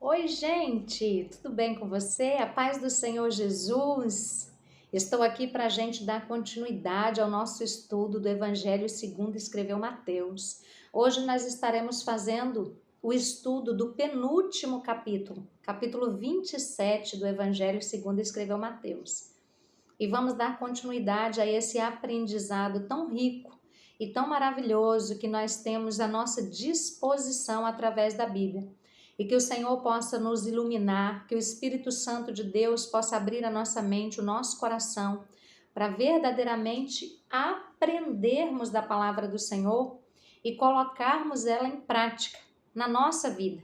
Oi, gente, tudo bem com você? A paz do Senhor Jesus. Estou aqui para a gente dar continuidade ao nosso estudo do Evangelho segundo escreveu Mateus. Hoje nós estaremos fazendo o estudo do penúltimo capítulo, capítulo 27 do Evangelho segundo escreveu Mateus. E vamos dar continuidade a esse aprendizado tão rico e tão maravilhoso que nós temos à nossa disposição através da Bíblia. E que o Senhor possa nos iluminar, que o Espírito Santo de Deus possa abrir a nossa mente, o nosso coração, para verdadeiramente aprendermos da palavra do Senhor e colocarmos ela em prática na nossa vida.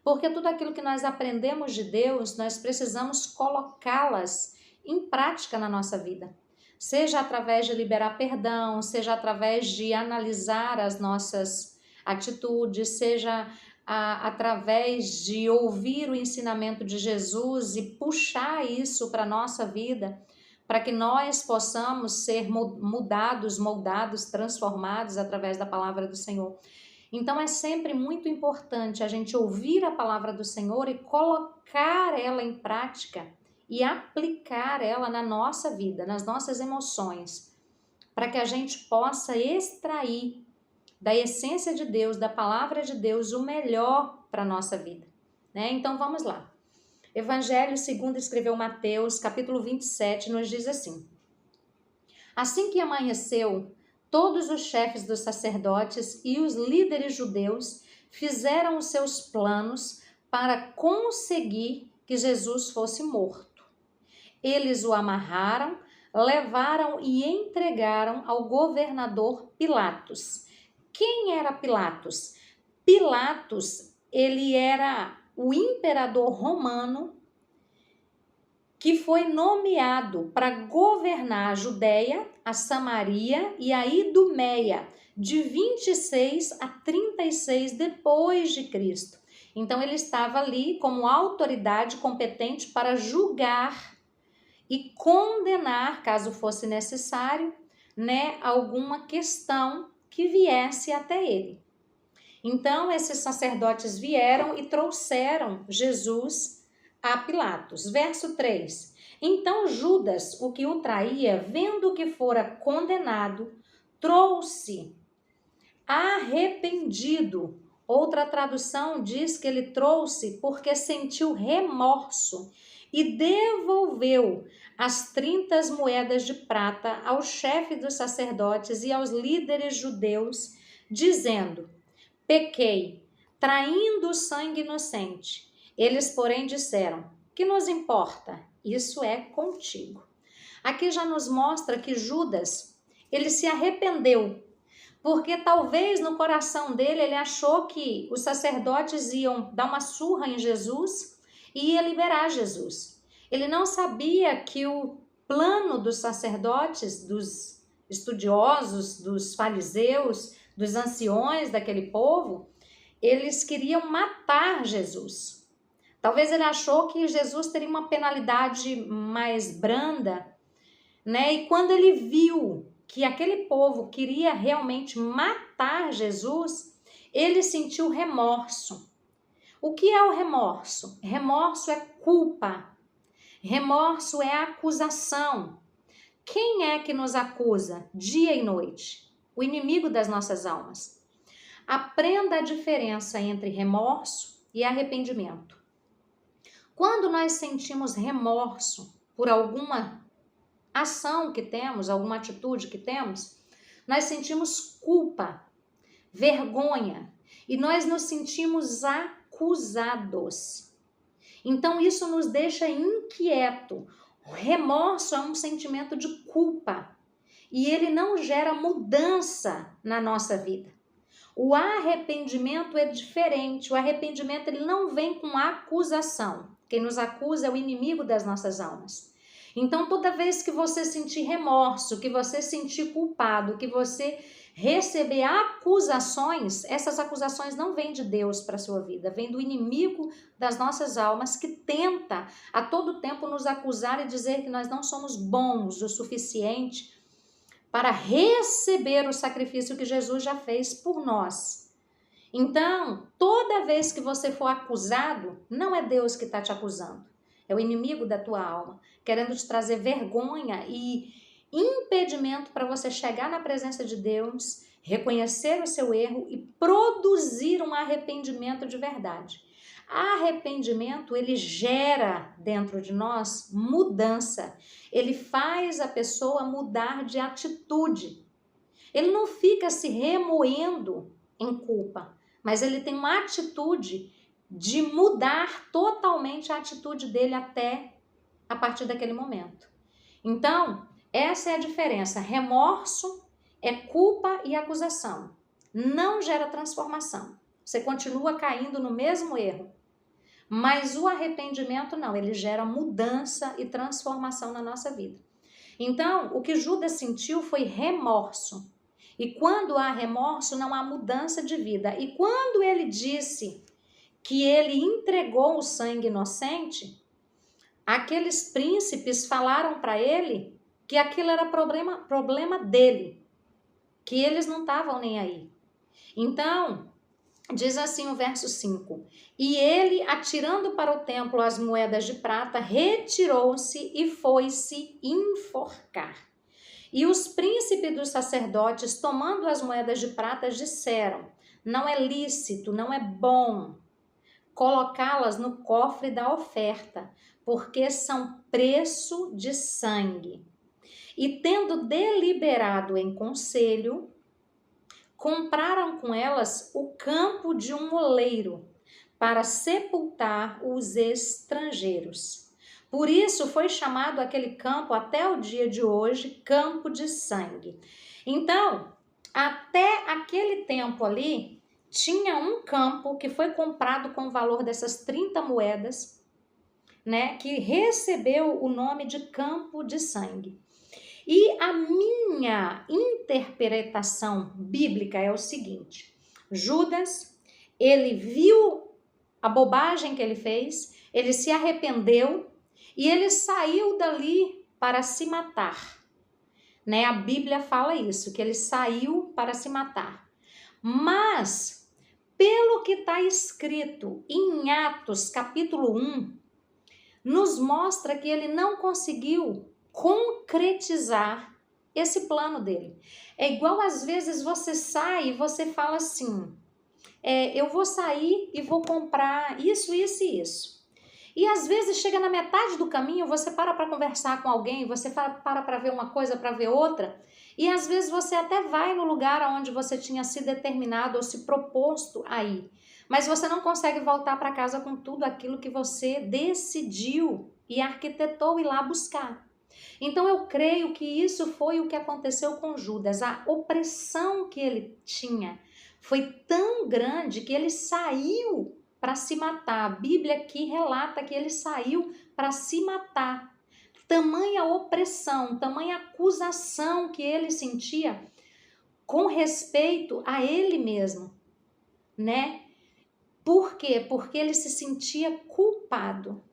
Porque tudo aquilo que nós aprendemos de Deus, nós precisamos colocá-las em prática na nossa vida. Seja através de liberar perdão, seja através de analisar as nossas atitudes, seja através de ouvir o ensinamento de Jesus e puxar isso para a nossa vida, para que nós possamos ser mudados, moldados, transformados através da palavra do Senhor. Então é sempre muito importante a gente ouvir a palavra do Senhor e colocar ela em prática e aplicar ela na nossa vida, nas nossas emoções, para que a gente possa extrair da essência de Deus, da palavra de Deus, o melhor para a nossa vida, né? Então vamos lá. Evangelho segundo escreveu Mateus, capítulo 27, nos diz assim: Assim que amanheceu, todos os chefes dos sacerdotes e os líderes judeus fizeram os seus planos para conseguir que Jesus fosse morto. Eles o amarraram, levaram e entregaram ao governador Pilatos. Quem era Pilatos? Pilatos, ele era o imperador romano que foi nomeado para governar a Judéia, a Samaria e a Idumeia, de 26 a 36 depois de Cristo. Então ele estava ali como autoridade competente para julgar e condenar, caso fosse necessário, né, alguma questão que viesse até ele. Então, esses sacerdotes vieram e trouxeram Jesus a Pilatos. Verso 3. Então Judas, o que o traía, vendo que fora condenado, trouxe arrependido. Outra tradução diz que ele trouxe porque sentiu remorso e devolveu as 30 moedas de prata ao chefe dos sacerdotes e aos líderes judeus, dizendo: pequei, traindo sangue inocente. Eles, porém, disseram: que nos importa? Isso é contigo. Aqui já nos mostra que Judas, ele se arrependeu, porque talvez no coração dele ele achou que os sacerdotes iam dar uma surra em Jesus e ia liberar Jesus. Ele não sabia que o plano dos sacerdotes, dos estudiosos, dos fariseus, dos anciões daquele povo, eles queriam matar Jesus. Talvez ele achou que Jesus teria uma penalidade mais branda, né? E quando ele viu que aquele povo queria realmente matar Jesus, ele sentiu remorso. O que é o remorso? Remorso é culpa. Remorso é acusação. Quem é que nos acusa dia e noite? O inimigo das nossas almas. Aprenda a diferença entre remorso e arrependimento. Quando nós sentimos remorso por alguma ação que temos, alguma atitude que temos, nós sentimos culpa, vergonha e nós nos sentimos acusados. Então isso nos deixa inquieto. O remorso é um sentimento de culpa e ele não gera mudança na nossa vida. O arrependimento é diferente. O arrependimento ele não vem com acusação. Quem nos acusa é o inimigo das nossas almas. Então, toda vez que você sentir remorso, que você sentir culpado, que você receber acusações, essas acusações não vêm de Deus para a sua vida, vêm do inimigo das nossas almas que tenta a todo tempo nos acusar e dizer que nós não somos bons o suficiente para receber o sacrifício que Jesus já fez por nós. Então, toda vez que você for acusado, não é Deus que está te acusando. É o inimigo da tua alma, querendo te trazer vergonha e impedimento para você chegar na presença de Deus, reconhecer o seu erro e produzir um arrependimento de verdade. Arrependimento, ele gera dentro de nós mudança. Ele faz a pessoa mudar de atitude. Ele não fica se remoendo em culpa, mas ele tem uma atitude de mudar totalmente a atitude dele até a partir daquele momento. Então, essa é a diferença. Remorso é culpa e acusação. Não gera transformação. Você continua caindo no mesmo erro. Mas o arrependimento não, ele gera mudança e transformação na nossa vida. Então, o que Judas sentiu foi remorso. E quando há remorso, não há mudança de vida. E quando ele disse que ele entregou o sangue inocente, aqueles príncipes falaram para ele que aquilo era problema dele, que eles não estavam nem aí. Então, diz assim o verso 5, e ele, atirando para o templo as moedas de prata, retirou-se e foi-se enforcar. E os príncipes dos sacerdotes, tomando as moedas de prata, disseram, não é lícito, não é bom colocá-las no cofre da oferta, porque são preço de sangue. E tendo deliberado em conselho, compraram com elas o campo de um oleiro para sepultar os estrangeiros. Por isso foi chamado aquele campo até o dia de hoje, campo de sangue. Então, até aquele tempo ali, tinha um campo que foi comprado com o valor dessas 30 moedas, né, que recebeu o nome de campo de sangue. E a minha interpretação bíblica é o seguinte: Judas, ele viu a bobagem que ele fez, ele se arrependeu e ele saiu dali para se matar. Né? A Bíblia fala isso, que ele saiu para se matar. Mas, pelo que está escrito em Atos capítulo 1, nos mostra que ele não conseguiu concretizar esse plano dele. É igual às vezes você sai e você fala assim, eu vou sair e vou comprar isso, isso e isso. E às vezes chega na metade do caminho, você para conversar com alguém, você para ver uma coisa, para ver outra, e às vezes você até vai no lugar onde você tinha se determinado ou se proposto a ir, mas você não consegue voltar para casa com tudo aquilo que você decidiu e arquitetou ir lá buscar. Então eu creio que isso foi o que aconteceu com Judas. A opressão que ele tinha foi tão grande que ele saiu para se matar. A Bíblia aqui relata que ele saiu para se matar. Tamanha opressão, tamanha acusação que ele sentia com respeito a ele mesmo, né? Por quê? Porque ele se sentia culpado.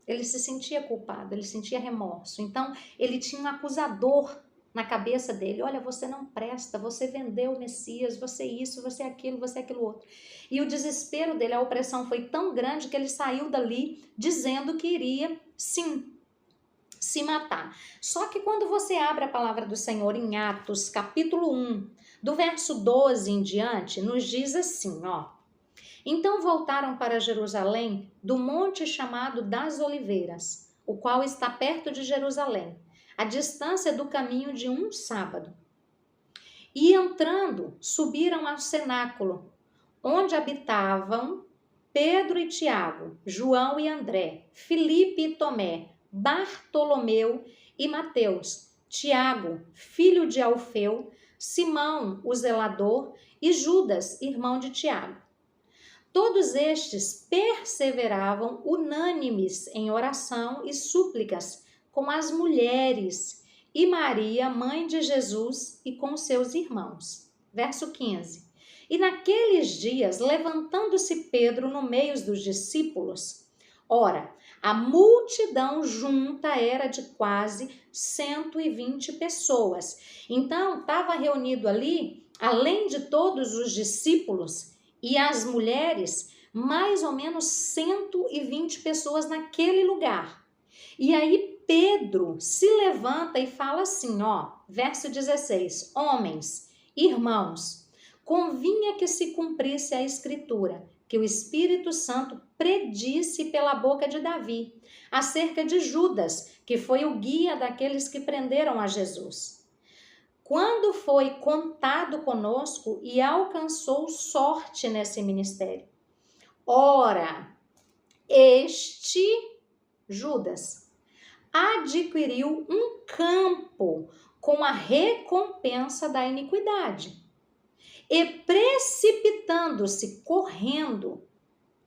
Ele se sentia culpado, ele sentia remorso. Então, ele tinha um acusador na cabeça dele. Olha, você não presta, você vendeu o Messias, você isso, você aquilo outro. E o desespero dele, a opressão foi tão grande que ele saiu dali dizendo que iria, sim, se matar. Só que quando você abre a palavra do Senhor em Atos, capítulo 1, do verso 12 em diante, nos diz assim, ó. Então voltaram para Jerusalém do monte chamado das Oliveiras, o qual está perto de Jerusalém, a distância do caminho de um sábado. E entrando, subiram ao cenáculo, onde habitavam Pedro e Tiago, João e André, Filipe e Tomé, Bartolomeu e Mateus, Tiago, filho de Alfeu, Simão, o zelador, e Judas, irmão de Tiago. Todos estes perseveravam unânimes em oração e súplicas com as mulheres e Maria, mãe de Jesus, e com seus irmãos. Verso 15. E naqueles dias, levantando-se Pedro no meio dos discípulos, ora, a multidão junta era de quase 120 pessoas. Então, estava reunido ali, além de todos os discípulos, e as mulheres, mais ou menos 120 pessoas naquele lugar. E aí Pedro se levanta e fala assim, ó, verso 16, homens, irmãos, convinha que se cumprisse a escritura, que o Espírito Santo predisse pela boca de Davi, acerca de Judas, que foi o guia daqueles que prenderam a Jesus. Quando foi contado conosco e alcançou sorte nesse ministério. Ora, este Judas adquiriu um campo com a recompensa da iniquidade e precipitando-se, correndo,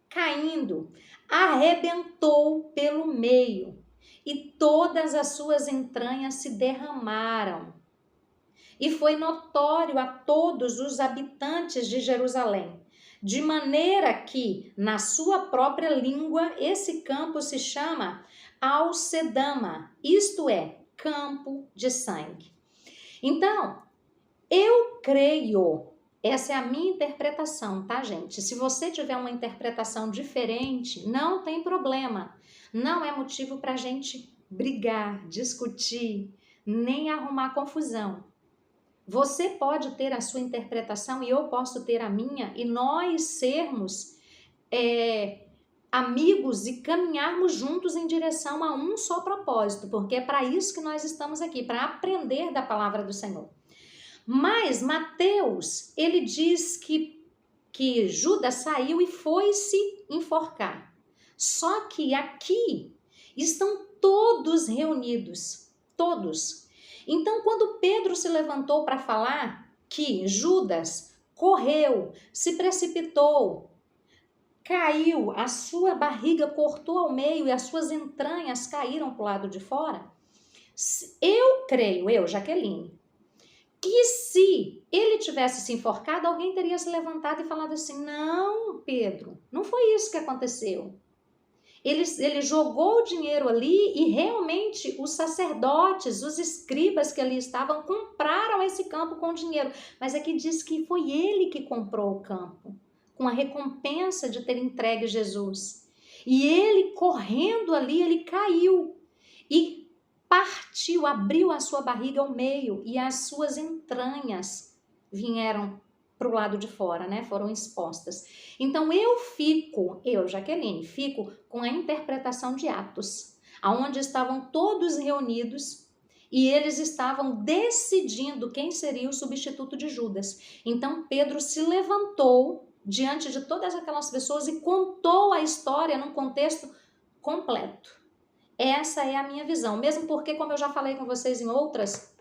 caindo, arrebentou pelo meio e todas as suas entranhas se derramaram. E foi notório a todos os habitantes de Jerusalém, de maneira que, na sua própria língua, esse campo se chama Alcedama, isto é, campo de sangue. Então, eu creio, essa é a minha interpretação, tá, gente? Se você tiver uma interpretação diferente, não tem problema. Não é motivo para a gente brigar, discutir, nem arrumar confusão. Você pode ter a sua interpretação e eu posso ter a minha, e nós sermos amigos e caminharmos juntos em direção a um só propósito, porque é para isso que nós estamos aqui, para aprender da palavra do Senhor. Mas Mateus, ele diz que Judas saiu e foi se enforcar. Só que aqui estão todos reunidos, todos. Então, quando Pedro se levantou para falar que Judas correu, se precipitou, caiu, a sua barriga cortou ao meio e as suas entranhas caíram para o lado de fora, eu creio, Jaqueline, que se ele tivesse se enforcado, alguém teria se levantado e falado assim, não, Pedro, não foi isso que aconteceu. Ele jogou o dinheiro ali e realmente os sacerdotes, os escribas que ali estavam, compraram esse campo com dinheiro. Mas aqui diz que foi ele que comprou o campo, com a recompensa de ter entregue Jesus. E ele, correndo ali, ele caiu e partiu, abriu a sua barriga ao meio e as suas entranhas vieram para o lado de fora, né? Foram expostas. Então eu, Jaqueline, fico com a interpretação de Atos, aonde estavam todos reunidos e eles estavam decidindo quem seria o substituto de Judas. Então Pedro se levantou diante de todas aquelas pessoas e contou a história num contexto completo. Essa é a minha visão, mesmo porque, como eu já falei com vocês em outros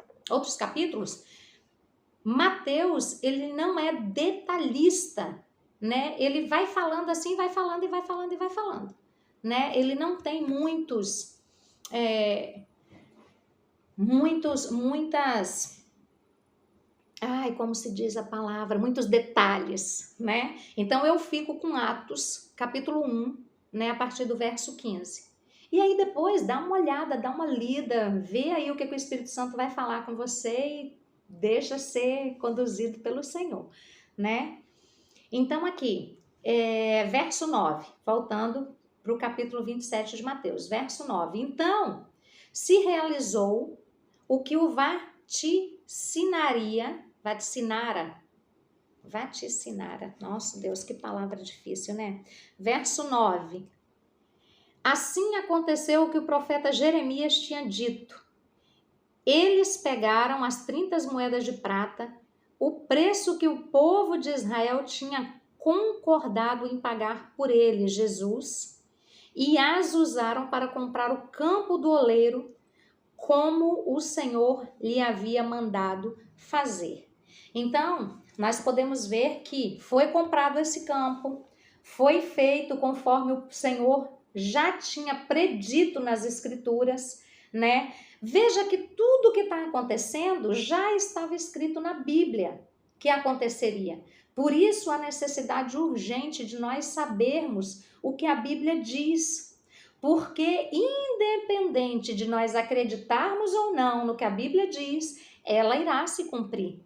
capítulos, Mateus, ele não é detalhista, né? Ele vai falando assim, vai falando e vai falando e vai falando, né? Ele não tem muitas, como se diz a palavra, muitos detalhes, né? Então eu fico com Atos, capítulo 1, né? A partir do verso 15. E aí depois dá uma olhada, dá uma lida, vê aí o que o Espírito Santo vai falar com você e deixa ser conduzido pelo Senhor, né? Então aqui, verso 9, voltando para o capítulo 27 de Mateus, verso 9. Então, se realizou o que o vaticinara, nossa Deus, que palavra difícil, né? Verso 9. Assim aconteceu o que o profeta Jeremias tinha dito. Eles pegaram as 30 moedas de prata, o preço que o povo de Israel tinha concordado em pagar por ele, Jesus, e as usaram para comprar o campo do oleiro, como o Senhor lhe havia mandado fazer. Então, nós podemos ver que foi comprado esse campo, foi feito conforme o Senhor já tinha predito nas escrituras, né? Veja que tudo que está acontecendo já estava escrito na Bíblia que aconteceria. Por isso a necessidade urgente de nós sabermos o que a Bíblia diz. Porque independente de nós acreditarmos ou não no que a Bíblia diz, ela irá se cumprir.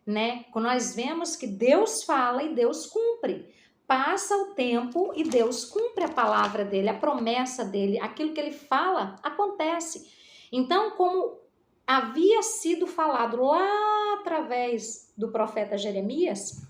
né? Quando nós vemos que Deus fala e Deus cumpre. Passa o tempo e Deus cumpre a palavra dele, a promessa dele, aquilo que ele fala acontece. Então, como havia sido falado lá através do profeta Jeremias,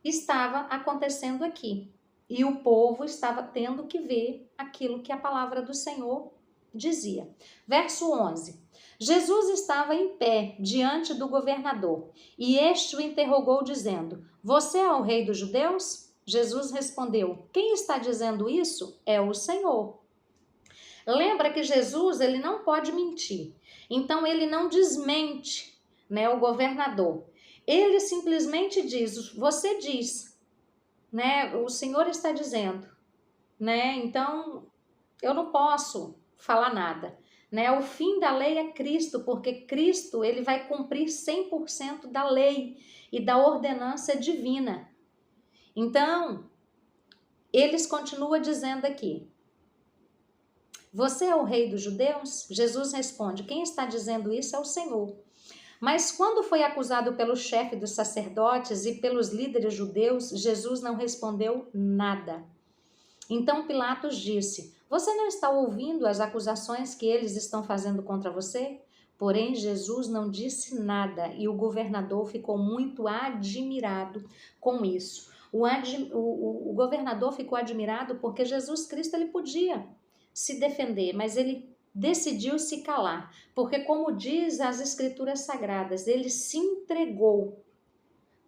estava acontecendo aqui. E o povo estava tendo que ver aquilo que a palavra do Senhor dizia. Verso 11. Jesus estava em pé diante do governador, e este o interrogou dizendo: Você é o rei dos judeus? Jesus respondeu: Quem está dizendo isso é o Senhor. Lembra que Jesus, ele não pode mentir. Então ele não desmente, né, o governador. Ele simplesmente diz: Você diz, né? O Senhor está dizendo, né? Então eu não posso falar nada, né? O fim da lei é Cristo, porque Cristo, ele vai cumprir 100% da lei e da ordenança divina. Então, eles continuam dizendo aqui: Você é o rei dos judeus? Jesus responde: Quem está dizendo isso é o Senhor. Mas quando foi acusado pelo chefe dos sacerdotes e pelos líderes judeus, Jesus não respondeu nada. Então Pilatos disse: Você não está ouvindo as acusações que eles estão fazendo contra você? Porém, Jesus não disse nada e o governador ficou muito admirado com isso. O governador ficou admirado porque Jesus Cristo ele podia se defender, mas ele decidiu se calar, porque como diz as escrituras sagradas, ele se entregou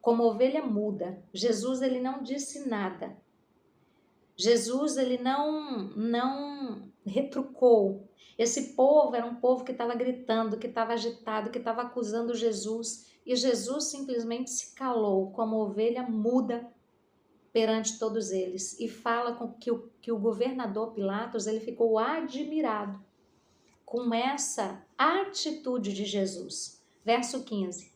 como ovelha muda. Jesus ele não disse nada. Jesus ele não retrucou. Esse povo era um povo que estava gritando, que estava agitado, que estava acusando Jesus, e Jesus simplesmente se calou como ovelha muda perante todos eles, e fala com que o governador Pilatos ele ficou admirado com essa atitude de Jesus. Verso 15.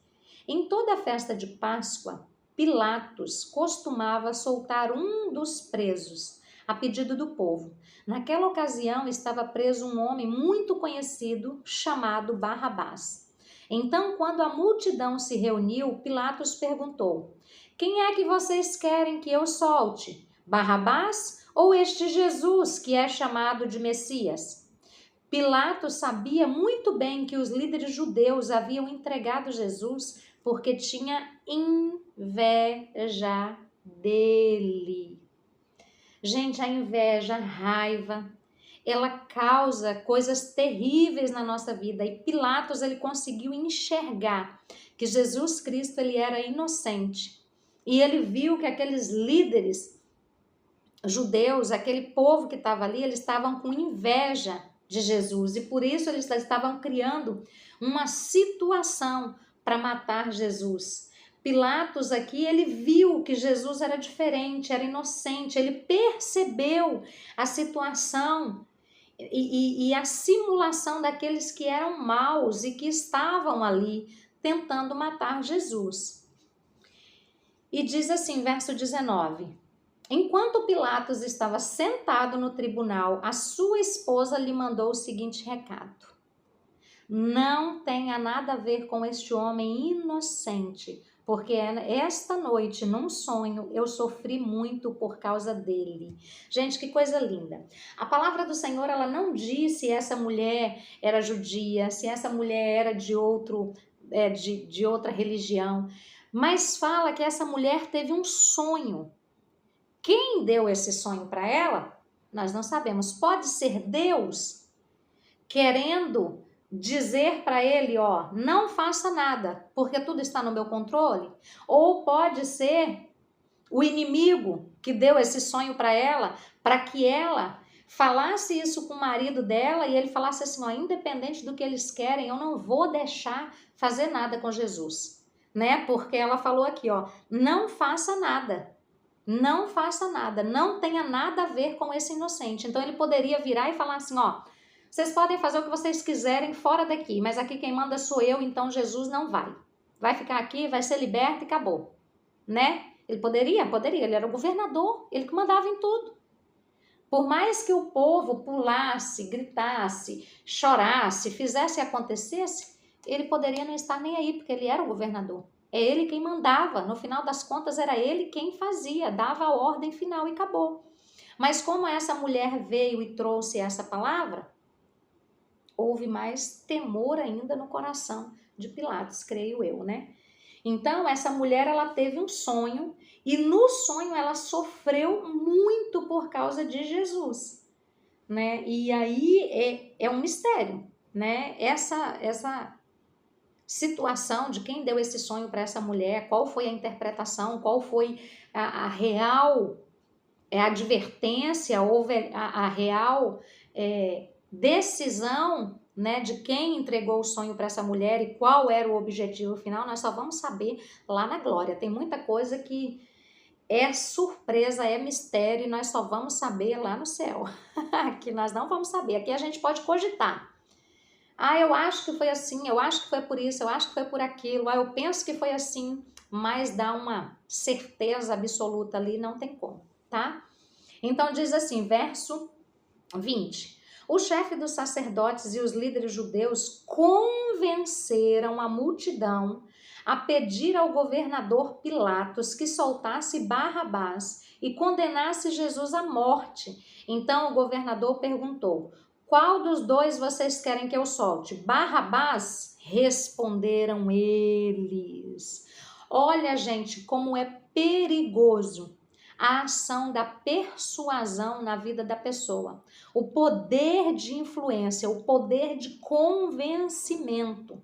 Em toda a festa de Páscoa, Pilatos costumava soltar um dos presos, a pedido do povo. Naquela ocasião estava preso um homem muito conhecido chamado Barrabás. Então, quando a multidão se reuniu, Pilatos perguntou: Quem é que vocês querem que eu solte? Barrabás ou este Jesus que é chamado de Messias? Pilatos sabia muito bem que os líderes judeus haviam entregado Jesus porque tinha inveja dele. Gente, a inveja, a raiva, ela causa coisas terríveis na nossa vida. E Pilatos, ele conseguiu enxergar que Jesus Cristo, ele era inocente. E ele viu que aqueles líderes judeus, aquele povo que estava ali, eles estavam com inveja de Jesus. E por isso eles estavam criando uma situação para matar Jesus. Pilatos aqui, ele viu que Jesus era diferente, era inocente, ele percebeu a situação e a simulação daqueles que eram maus e que estavam ali tentando matar Jesus. E diz assim, verso 19: Enquanto Pilatos estava sentado no tribunal, a sua esposa lhe mandou o seguinte recado: Não tenha nada a ver com este homem inocente, porque esta noite, num sonho, eu sofri muito por causa dele. Gente, que coisa linda. A palavra do Senhor, ela não diz se essa mulher era judia, se essa mulher era de outra religião, mas fala que essa mulher teve um sonho. Quem deu esse sonho para ela? Nós não sabemos. Pode ser Deus querendo dizer para ele, ó, não faça nada, porque tudo está no meu controle. Ou pode ser o inimigo que deu esse sonho para ela, para que ela falasse isso com o marido dela e ele falasse assim, ó, independente do que eles querem, eu não vou deixar fazer nada com Jesus, né? Porque ela falou aqui, ó, não faça nada. Não faça nada, não tenha nada a ver com esse inocente. Então ele poderia virar e falar assim, ó, vocês podem fazer o que vocês quiserem fora daqui, mas aqui quem manda sou eu, então Jesus não vai. Vai ficar aqui, vai ser liberto e acabou, né? Ele poderia, ele era o governador, ele que mandava em tudo. Por mais que o povo pulasse, gritasse, chorasse, fizesse e acontecesse, ele poderia não estar nem aí, porque ele era o governador. É ele quem mandava. No final das contas, era ele quem fazia, dava a ordem final e acabou. Mas como essa mulher veio e trouxe essa palavra, houve mais temor ainda no coração de Pilatos, creio eu, né? Então, essa mulher, ela teve um sonho e no sonho ela sofreu muito por causa de Jesus, né? E aí é um mistério, né? Essa situação de quem deu esse sonho para essa mulher, qual foi a interpretação, qual foi a real advertência, houve a real decisão, né, de quem entregou o sonho para essa mulher e qual era o objetivo final, nós só vamos saber lá na glória. Tem muita coisa que é surpresa, é mistério e nós só vamos saber lá no céu. Aqui nós não vamos saber, aqui a gente pode cogitar. Ah, eu acho que foi assim, eu acho que foi por isso, eu acho que foi por aquilo, eu penso que foi assim, mas dá uma certeza absoluta ali, não tem como, tá? Então diz assim, verso 20. O chefe dos sacerdotes e os líderes judeus convenceram a multidão a pedir ao governador Pilatos que soltasse Barrabás e condenasse Jesus à morte. Então o governador perguntou: qual dos dois vocês querem que eu solte? Barrabás? Responderam eles. Olha, gente, como é perigoso a ação da persuasão na vida da pessoa, o poder de influência, o poder de convencimento.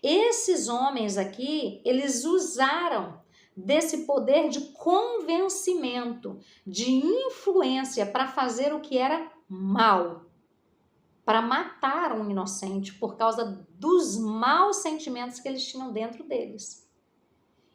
Esses homens aqui, eles usaram desse poder de convencimento, de influência para fazer o que era mal, para matar um inocente por causa dos maus sentimentos que eles tinham dentro deles.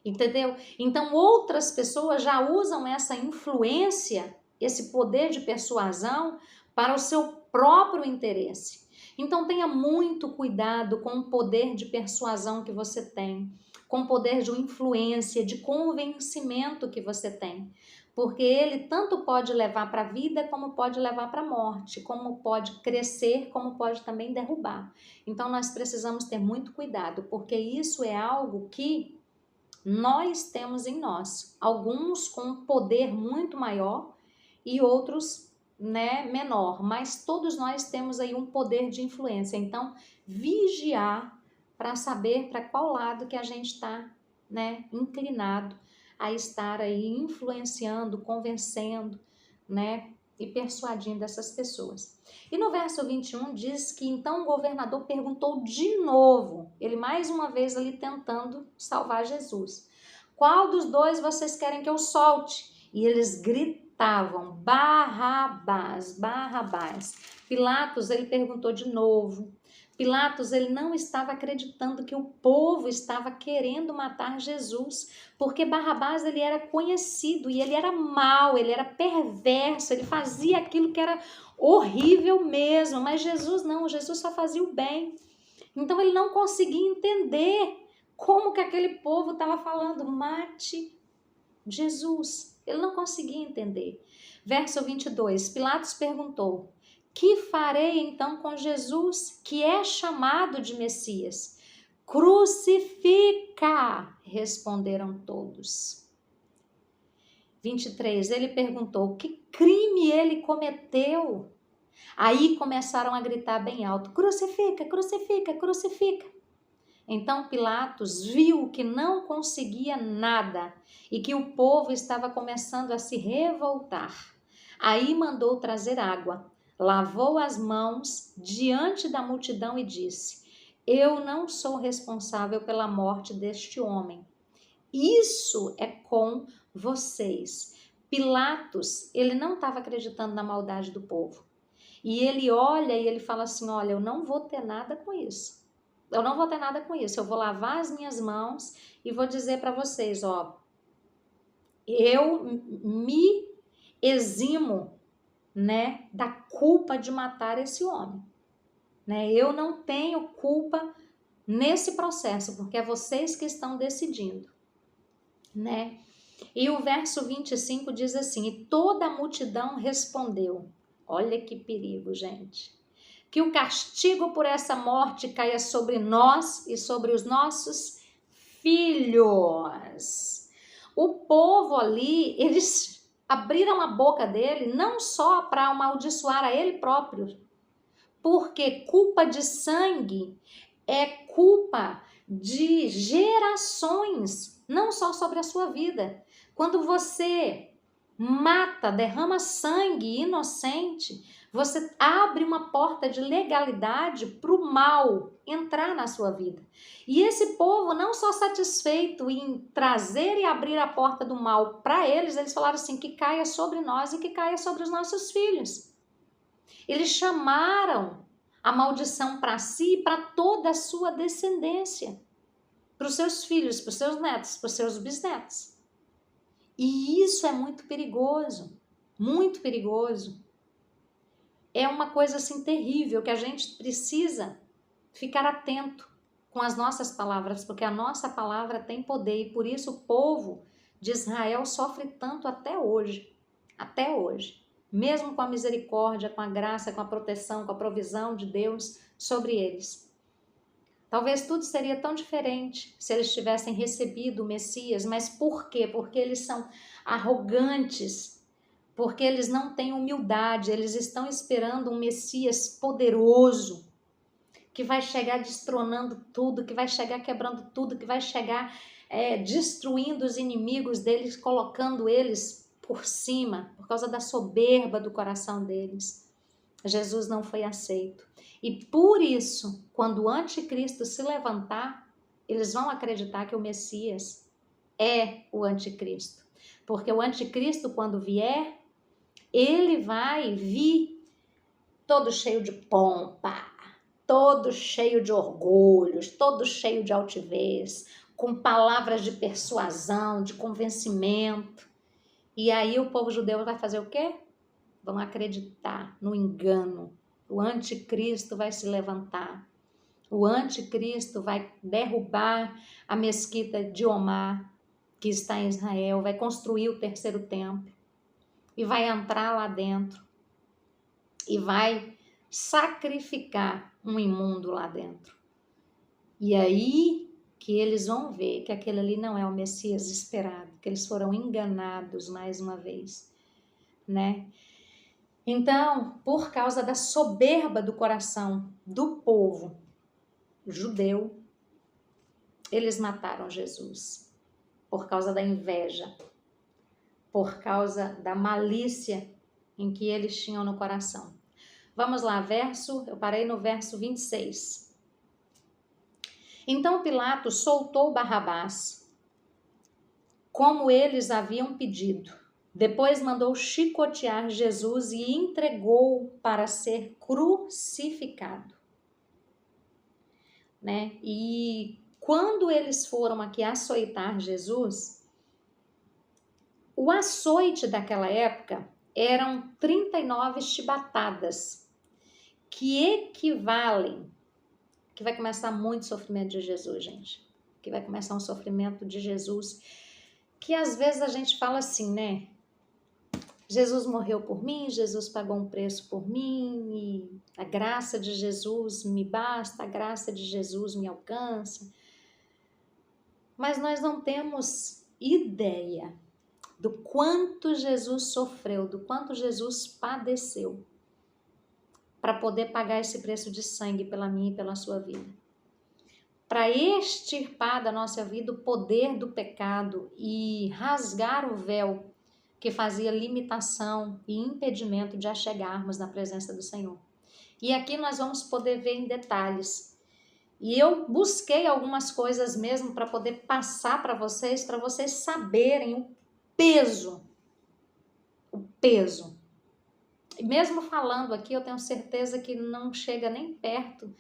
Entendeu? Então outras pessoas já usam essa influência, esse poder de persuasão para o seu próprio interesse. Então tenha muito cuidado com o poder de persuasão que você tem, com o poder de influência, de convencimento que você tem. Porque ele tanto pode levar para a vida, como pode levar para a morte, como pode crescer, como pode também derrubar. Então nós precisamos ter muito cuidado, porque isso é algo que nós temos em nós, alguns com um poder muito maior e outros, né, menor, mas todos nós temos aí um poder de influência. Então, vigiar para saber para qual lado que a gente está, né, inclinado a estar aí influenciando, convencendo, né, e persuadindo essas pessoas. E no verso 21 diz que então o governador perguntou de novo, ele mais uma vez ali tentando salvar Jesus: qual dos dois vocês querem que eu solte? E eles gritavam: Barrabás, Barrabás. Pilatos, ele perguntou de novo. Pilatos, ele não estava acreditando que o povo estava querendo matar Jesus, porque Barrabás, ele era conhecido e ele era mau, ele era perverso, ele fazia aquilo que era horrível mesmo, mas Jesus não, Jesus só fazia o bem. Então ele não conseguia entender como que aquele povo estava falando: mate Jesus. Ele não conseguia entender. Verso 22, Pilatos perguntou: que farei então com Jesus, que é chamado de Messias? Crucifica, responderam todos. 23, ele perguntou: que crime ele cometeu? Aí começaram a gritar bem alto: crucifica, crucifica, crucifica. Então Pilatos viu que não conseguia nada e que o povo estava começando a se revoltar. Aí mandou trazer água, lavou as mãos diante da multidão e disse: eu não sou responsável pela morte deste homem. Isso é com vocês. Pilatos, ele não estava acreditando na maldade do povo. E ele olha e ele fala assim: olha, eu não vou ter nada com isso. Eu não vou ter nada com isso. Eu vou lavar as minhas mãos e vou dizer para vocês, ó, eu me eximo, né, da culpa de matar esse homem, né? Eu não tenho culpa nesse processo, porque é vocês que estão decidindo, né? E o verso 25 diz assim: e toda a multidão respondeu. Olha que perigo, gente. Que o castigo por essa morte caia sobre nós e sobre os nossos filhos. O povo ali, eles abriram a boca dele não só para amaldiçoar a ele próprio, porque culpa de sangue é culpa de gerações, não só sobre a sua vida. Quando você mata, derrama sangue inocente, você abre uma porta de legalidade para o mal entrar na sua vida. E esse povo, não só satisfeito em trazer e abrir a porta do mal para eles, eles falaram assim, que caia sobre nós e que caia sobre os nossos filhos. Eles chamaram a maldição para si e para toda a sua descendência, para os seus filhos, para os seus netos, para os seus bisnetos. E isso é muito perigoso, muito perigoso. É uma coisa assim terrível que a gente precisa ficar atento com as nossas palavras, porque a nossa palavra tem poder e por isso o povo de Israel sofre tanto até hoje, mesmo com a misericórdia, com a graça, com a proteção, com a provisão de Deus sobre eles. Talvez tudo seria tão diferente se eles tivessem recebido o Messias, mas por quê? Porque eles são arrogantes, porque eles não têm humildade, eles estão esperando um Messias poderoso, que vai chegar destronando tudo, que vai chegar quebrando tudo, que vai chegar destruindo os inimigos deles, colocando eles por cima, por causa da soberba do coração deles. Jesus não foi aceito. E por isso, quando o anticristo se levantar, eles vão acreditar que o Messias é o anticristo. Porque o anticristo, quando vier, ele vai vir todo cheio de pompa, todo cheio de orgulhos, todo cheio de altivez, com palavras de persuasão, de convencimento. E aí o povo judeu vai fazer o quê? Vão acreditar no engano. O anticristo vai se levantar. O anticristo vai derrubar a mesquita de Omar, que está em Israel, vai construir o terceiro templo e vai entrar lá dentro e vai sacrificar um imundo lá dentro. E aí que eles vão ver que aquele ali não é o Messias esperado, que eles foram enganados mais uma vez, né? Então, por causa da soberba do coração do povo judeu, eles mataram Jesus. Por causa da inveja, por causa da malícia em que eles tinham no coração. Vamos lá, eu parei no verso 26. Então Pilato soltou Barrabás, como eles haviam pedido. Depois mandou chicotear Jesus e entregou para ser crucificado. Né? E quando eles foram aqui açoitar Jesus, o açoite daquela época eram 39 chibatadas, que equivalem, que vai começar muito sofrimento de Jesus, gente, que vai começar um sofrimento de Jesus, que às vezes a gente fala assim, né? Jesus morreu por mim, Jesus pagou um preço por mim, e a graça de Jesus me basta, a graça de Jesus me alcança. Mas nós não temos ideia do quanto Jesus sofreu, do quanto Jesus padeceu para poder pagar esse preço de sangue pela minha e pela sua vida. Para extirpar da nossa vida o poder do pecado e rasgar o véu que fazia limitação e impedimento de chegarmos na presença do Senhor. E aqui nós vamos poder ver em detalhes. E eu busquei algumas coisas mesmo para poder passar para vocês saberem o peso. E mesmo falando aqui, eu tenho certeza que não chega nem perto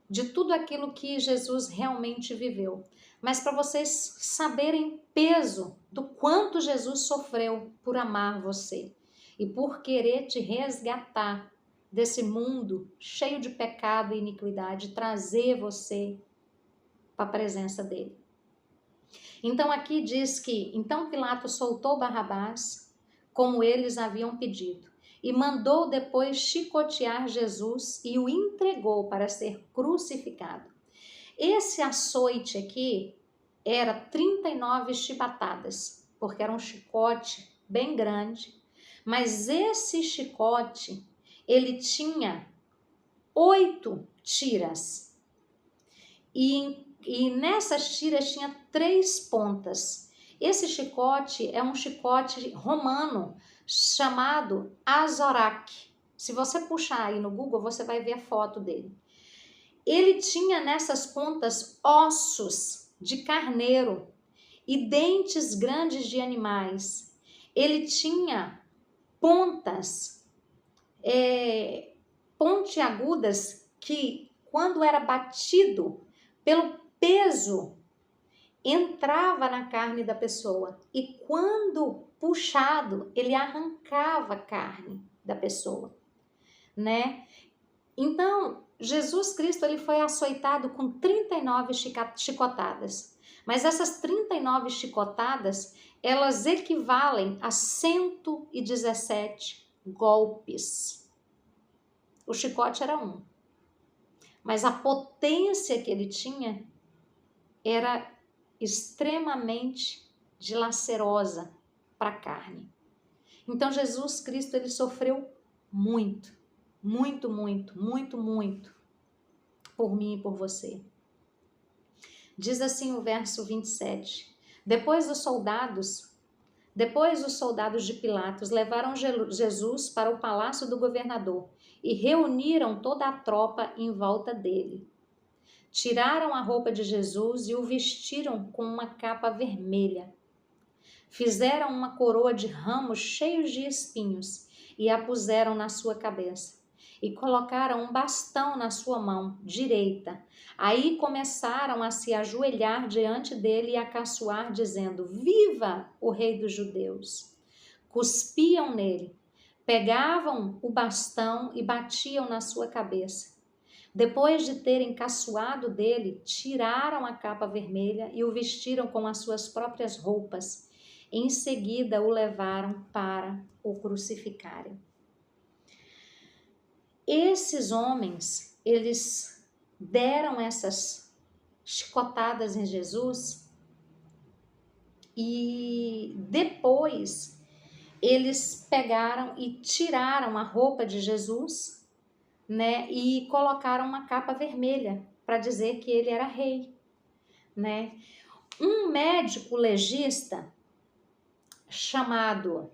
de tudo aquilo que Jesus realmente viveu. Mas para vocês saberem o peso do quanto Jesus sofreu por amar você e por querer te resgatar desse mundo cheio de pecado e iniquidade, trazer você para a presença dele. Então aqui diz que, então Pilato soltou Barrabás, como eles haviam pedido, e mandou depois chicotear Jesus e o entregou para ser crucificado. Esse açoite aqui era 39 chibatadas, porque era um chicote bem grande, mas esse chicote, ele tinha 8 tiras, e nessas tiras tinha 3 pontas. Esse chicote é um chicote romano chamado azoraque. Se você puxar aí no Google, você vai ver a foto dele. Ele tinha nessas pontas ossos de carneiro e dentes grandes de animais. Ele tinha pontas pontiagudas que, quando era batido pelo peso, entrava na carne da pessoa, e quando puxado, ele arrancava a carne da pessoa, né? Então, Jesus Cristo, ele foi açoitado com 39 chicotadas. Mas essas 39 chicotadas, elas equivalem a 117 golpes. O chicote era um, mas a potência que ele tinha era extremamente dilacerosa para a carne. Então, Jesus Cristo, ele sofreu muito, muito, muito, muito, muito por mim e por você. Diz assim o verso 27. Depois os soldados de Pilatos levaram Jesus para o palácio do governador e reuniram toda a tropa em volta dele. Tiraram a roupa de Jesus e o vestiram com uma capa vermelha. Fizeram uma coroa de ramos cheios de espinhos e a puseram na sua cabeça. E colocaram um bastão na sua mão direita. Aí começaram a se ajoelhar diante dele e a caçoar, dizendo: Viva o Rei dos Judeus! Cuspiam nele, pegavam o bastão e batiam na sua cabeça. Depois de terem caçoado dele, tiraram a capa vermelha e o vestiram com as suas próprias roupas. Em seguida, o levaram para o crucificarem. Esses homens, eles deram essas chicotadas em Jesus e depois eles pegaram e tiraram a roupa de Jesus, né, e colocaram uma capa vermelha para dizer que ele era rei, né? Um médico legista chamado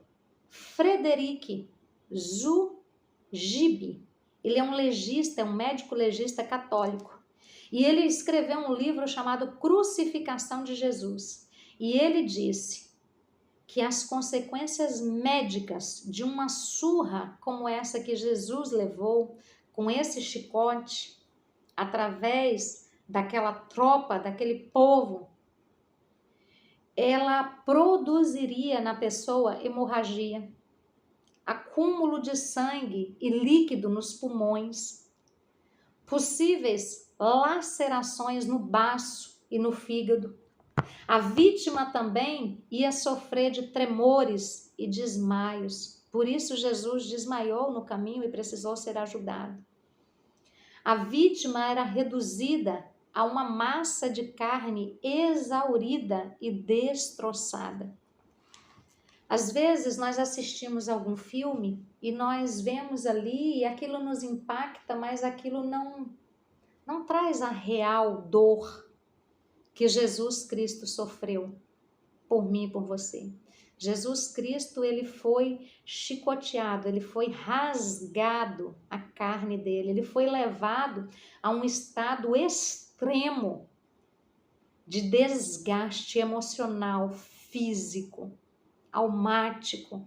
Frederic Zugibe, ele é um legista, é um médico legista católico, e ele escreveu um livro chamado Crucificação de Jesus, e ele disse que as consequências médicas de uma surra como essa que Jesus levou, com esse chicote, através daquela tropa, daquele povo, ela produziria na pessoa hemorragia, acúmulo de sangue e líquido nos pulmões, possíveis lacerações no baço e no fígado. A vítima também ia sofrer de tremores e desmaios. Por isso Jesus desmaiou no caminho e precisou ser ajudado. A vítima era reduzida a uma massa de carne exaurida e destroçada. Às vezes nós assistimos algum filme e nós vemos ali e aquilo nos impacta, mas aquilo não traz a real dor que Jesus Cristo sofreu por mim e por você. Jesus Cristo, ele foi chicoteado, ele foi rasgado a carne dele, ele foi levado a um estado extremo de desgaste emocional, físico, almático,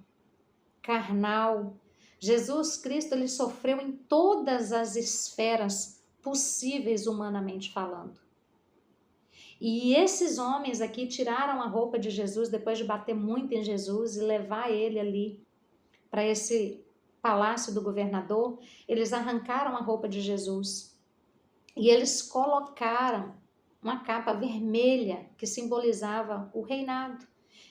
carnal. Jesus Cristo, ele sofreu em todas as esferas possíveis humanamente falando. E esses homens aqui tiraram a roupa de Jesus depois de bater muito em Jesus e levar ele ali para esse palácio do governador. Eles arrancaram a roupa de Jesus e eles colocaram uma capa vermelha que simbolizava o reinado.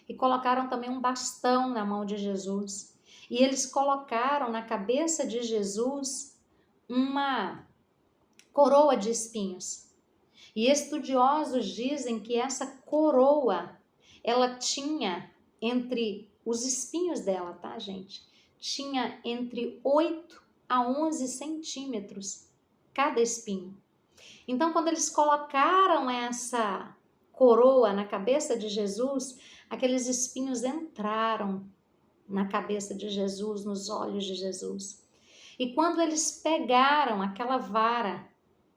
E colocaram também um bastão na mão de Jesus. E eles colocaram na cabeça de Jesus uma coroa de espinhos. E estudiosos dizem que essa coroa, ela tinha entre os espinhos dela, tá, gente? Tinha entre 8 a 11 centímetros cada espinho. Então, quando eles colocaram essa coroa na cabeça de Jesus, aqueles espinhos entraram na cabeça de Jesus, nos olhos de Jesus. E quando eles pegaram aquela vara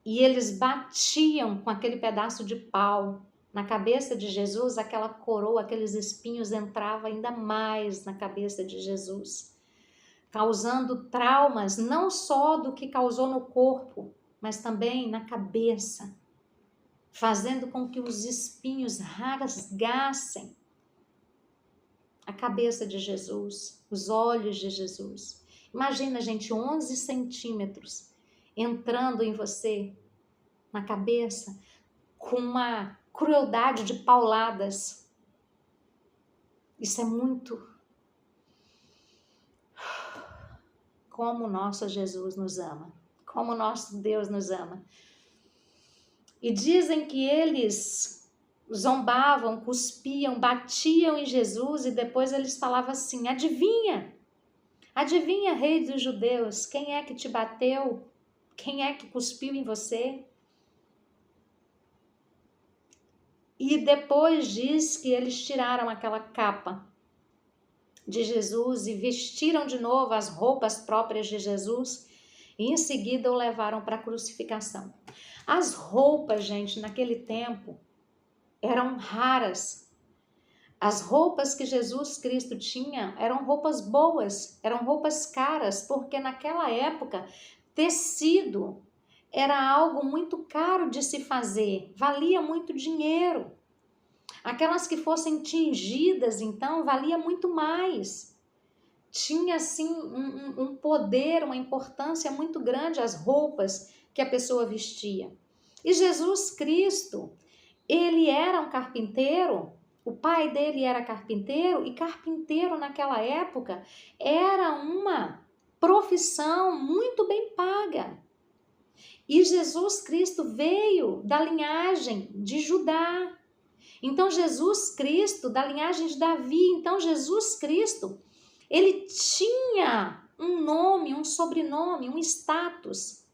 e eles batiam com aquele pedaço de pau na cabeça de Jesus, aquela coroa, aqueles espinhos entravam ainda mais na cabeça de Jesus, causando traumas não só do que causou no corpo, mas também na cabeça, fazendo com que os espinhos rasgassem a cabeça de Jesus, os olhos de Jesus. Imagina, gente, 11 centímetros entrando em você, na cabeça, com uma crueldade de pauladas. Isso é muito. Como o nosso Jesus nos ama, como o nosso Deus nos ama. E dizem que eles zombavam, cuspiam, batiam em Jesus e depois eles falavam assim: adivinha, adivinha, rei dos judeus, quem é que te bateu? Quem é que cuspiu em você? E depois diz que eles tiraram aquela capa de Jesus e vestiram de novo as roupas próprias de Jesus e em seguida o levaram para a crucificação. As roupas, gente, naquele tempo eram raras. As roupas que Jesus Cristo tinha eram roupas boas, eram roupas caras, porque naquela época tecido era algo muito caro de se fazer, valia muito dinheiro. Aquelas que fossem tingidas, então, valia muito mais. Tinha, assim, um poder, uma importância muito grande as roupas que a pessoa vestia. E Jesus Cristo, ele era um carpinteiro, o pai dele era carpinteiro, e carpinteiro naquela época era uma profissão muito bem paga. E Jesus Cristo veio da linhagem de Judá. Então Jesus Cristo, da linhagem de Davi, então Jesus Cristo, ele tinha um nome, um sobrenome, um status.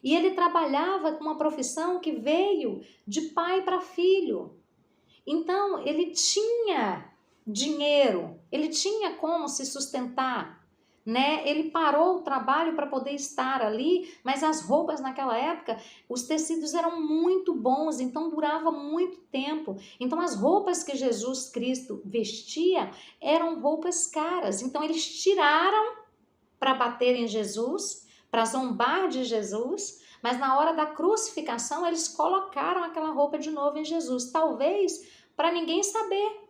E ele trabalhava com uma profissão que veio de pai para filho. Então ele tinha dinheiro, ele tinha como se sustentar, né? Ele parou o trabalho para poder estar ali, mas as roupas naquela época, os tecidos eram muito bons, então durava muito tempo. Então as roupas que Jesus Cristo vestia eram roupas caras. Então eles tiraram para bater em Jesus, para zombar de Jesus, mas na hora da crucificação eles colocaram aquela roupa de novo em Jesus, talvez para ninguém saber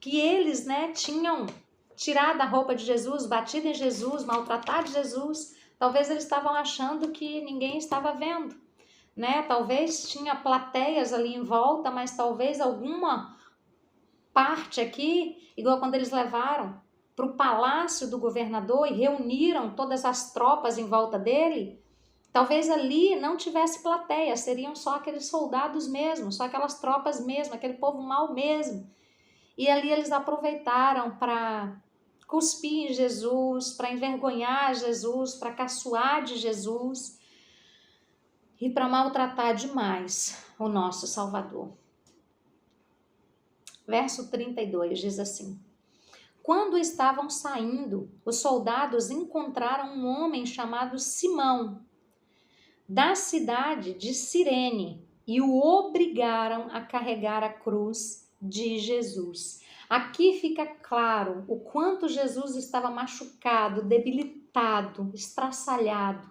que eles, né, tinham tirado a roupa de Jesus, batido em Jesus, maltratado Jesus. Talvez eles estavam achando que ninguém estava vendo, né? Talvez tinha plateias ali em volta, mas talvez alguma parte aqui, igual quando eles levaram para o palácio do governador e reuniram todas as tropas em volta dele, talvez ali não tivesse plateia, seriam só aqueles soldados mesmo, só aquelas tropas mesmo, aquele povo mau mesmo. E ali eles aproveitaram para cuspir em Jesus, para envergonhar Jesus, para caçoar de Jesus e para maltratar demais o nosso Salvador. Verso 32 diz assim: quando estavam saindo, os soldados encontraram um homem chamado Simão, da cidade de Cirene, e o obrigaram a carregar a cruz de Jesus. Aqui fica claro o quanto Jesus estava machucado, debilitado, estraçalhado.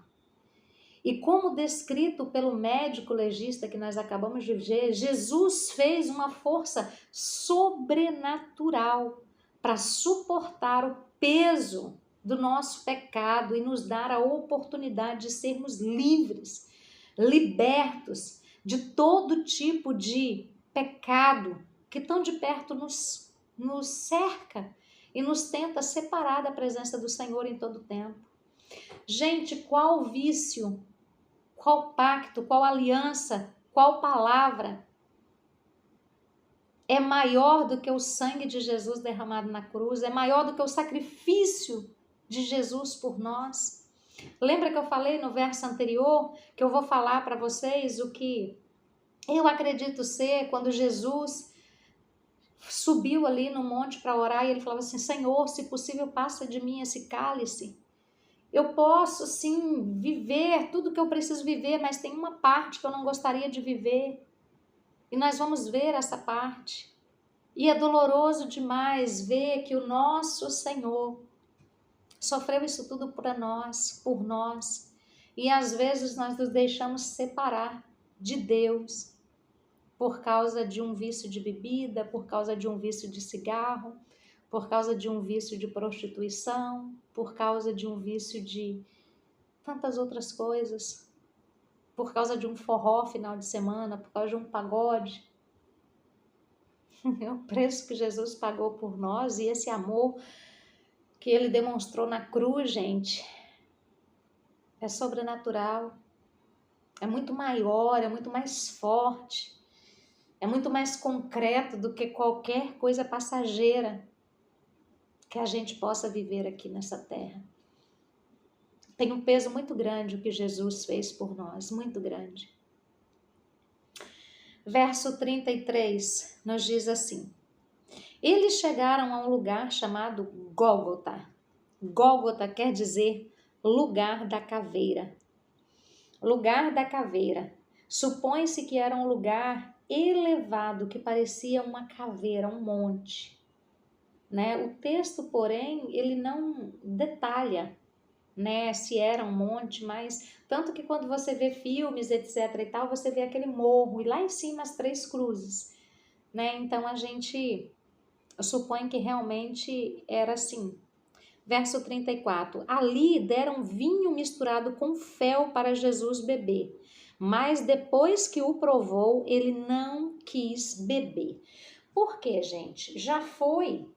E como descrito pelo médico legista que nós acabamos de ver, Jesus fez uma força sobrenatural para suportar o peso do nosso pecado e nos dar a oportunidade de sermos livres, libertos de todo tipo de pecado que tão de perto nos cerca e nos tenta separar da presença do Senhor em todo tempo. Gente, qual vício, qual pacto, qual aliança Qual palavra é maior do que o sangue de Jesus derramado na cruz? É maior do que o sacrifício de Jesus por nós? Lembra que eu falei no verso anterior que eu vou falar para vocês o que eu acredito ser quando Jesus subiu ali no monte para orar e ele falava assim: Senhor, se possível, passa de mim esse cálice. Eu posso sim viver tudo que eu preciso viver, mas tem uma parte que eu não gostaria de viver. E nós vamos ver essa parte. E é doloroso demais ver que o nosso Senhor sofreu isso tudo por nós. E às vezes nós nos deixamos separar de Deus por causa de um vício de bebida, por causa de um vício de cigarro, por causa de um vício de prostituição, por causa de um vício de tantas outras coisas, por causa de um forró final de semana, por causa de um pagode. É o preço que Jesus pagou por nós e esse amor que ele demonstrou na cruz, gente, é sobrenatural, é muito maior, é muito mais forte, é muito mais concreto do que qualquer coisa passageira que a gente possa viver aqui nessa terra. Tem um peso muito grande o que Jesus fez por nós, muito grande. Verso 33 nos diz assim: eles chegaram a um lugar chamado Gólgota. Gólgota quer dizer lugar da caveira. Lugar da caveira. Supõe-se que era um lugar elevado que parecia uma caveira, um monte. Né? O texto, porém, ele não detalha, né, se era um monte, mas tanto que quando você vê filmes, etc e tal, você vê aquele morro e lá em cima as 3 cruzes, né? Então a gente supõe que realmente era assim. Verso 34, ali deram vinho misturado com fel para Jesus beber, mas depois que o provou, ele não quis beber. Por quê, gente? Já foi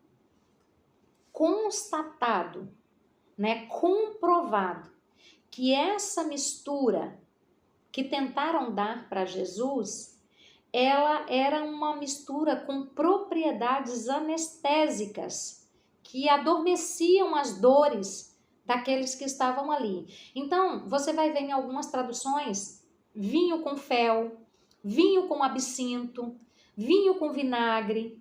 constatado, né, comprovado que essa mistura que tentaram dar para Jesus, ela era uma mistura com propriedades anestésicas que adormeciam as dores daqueles que estavam ali. Então, você vai ver em algumas traduções vinho com fel, vinho com absinto, vinho com vinagre,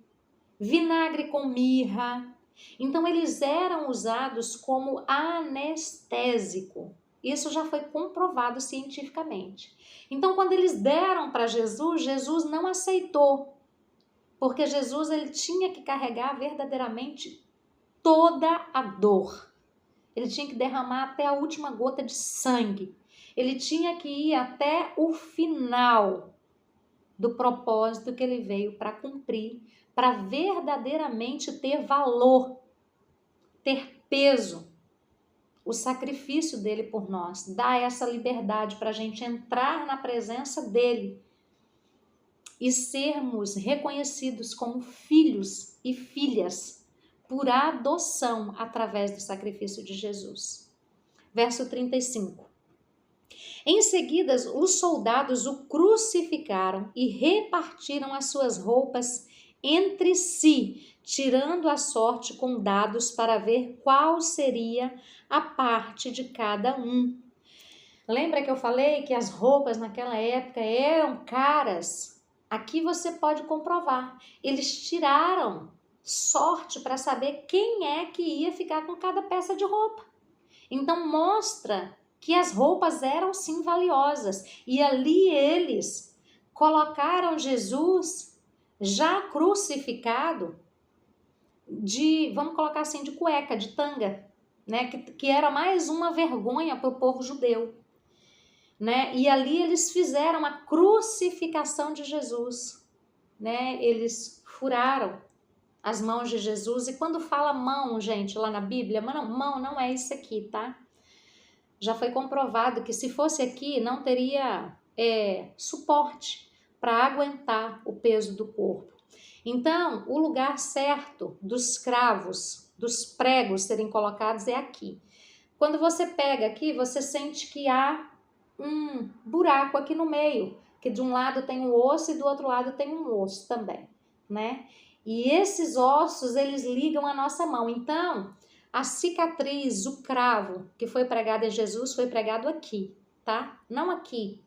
vinagre com mirra. Então, eles eram usados como anestésico. Isso já foi comprovado cientificamente. Então, quando eles deram para Jesus, Jesus não aceitou, porque Jesus ele tinha que carregar verdadeiramente toda a dor. Ele tinha que derramar até a última gota de sangue. Ele tinha que ir até o final do propósito que ele veio para cumprir, para verdadeiramente ter valor, ter peso. O sacrifício dele por nós dá essa liberdade para a gente entrar na presença dele e sermos reconhecidos como filhos e filhas por adoção através do sacrifício de Jesus. Verso 35. Em seguida, os soldados o crucificaram e repartiram as suas roupas entre si, tirando a sorte com dados para ver qual seria a parte de cada um. Lembra que eu falei que as roupas naquela época eram caras? Aqui você pode comprovar. Eles tiraram sorte para saber quem é que ia ficar com cada peça de roupa. Então mostra que as roupas eram sim valiosas. E ali eles colocaram Jesus já crucificado vamos colocar assim, de cueca, de tanga, né? Que era mais uma vergonha para o povo judeu. Né? E ali eles fizeram a crucificação de Jesus. Né? Eles furaram as mãos de Jesus. E quando fala mão, gente, lá na Bíblia, mão não é isso aqui, tá? Já foi comprovado que se fosse aqui, não teria suporte para aguentar o peso do corpo. Então, o lugar certo dos cravos, dos pregos serem colocados é aqui. Quando você pega aqui, você sente que há um buraco aqui no meio, que de um lado tem um osso e do outro lado tem um osso também, né? E esses ossos, eles ligam a nossa mão. Então, a cicatriz, o cravo que foi pregado em Jesus foi pregado aqui, tá? Não aqui,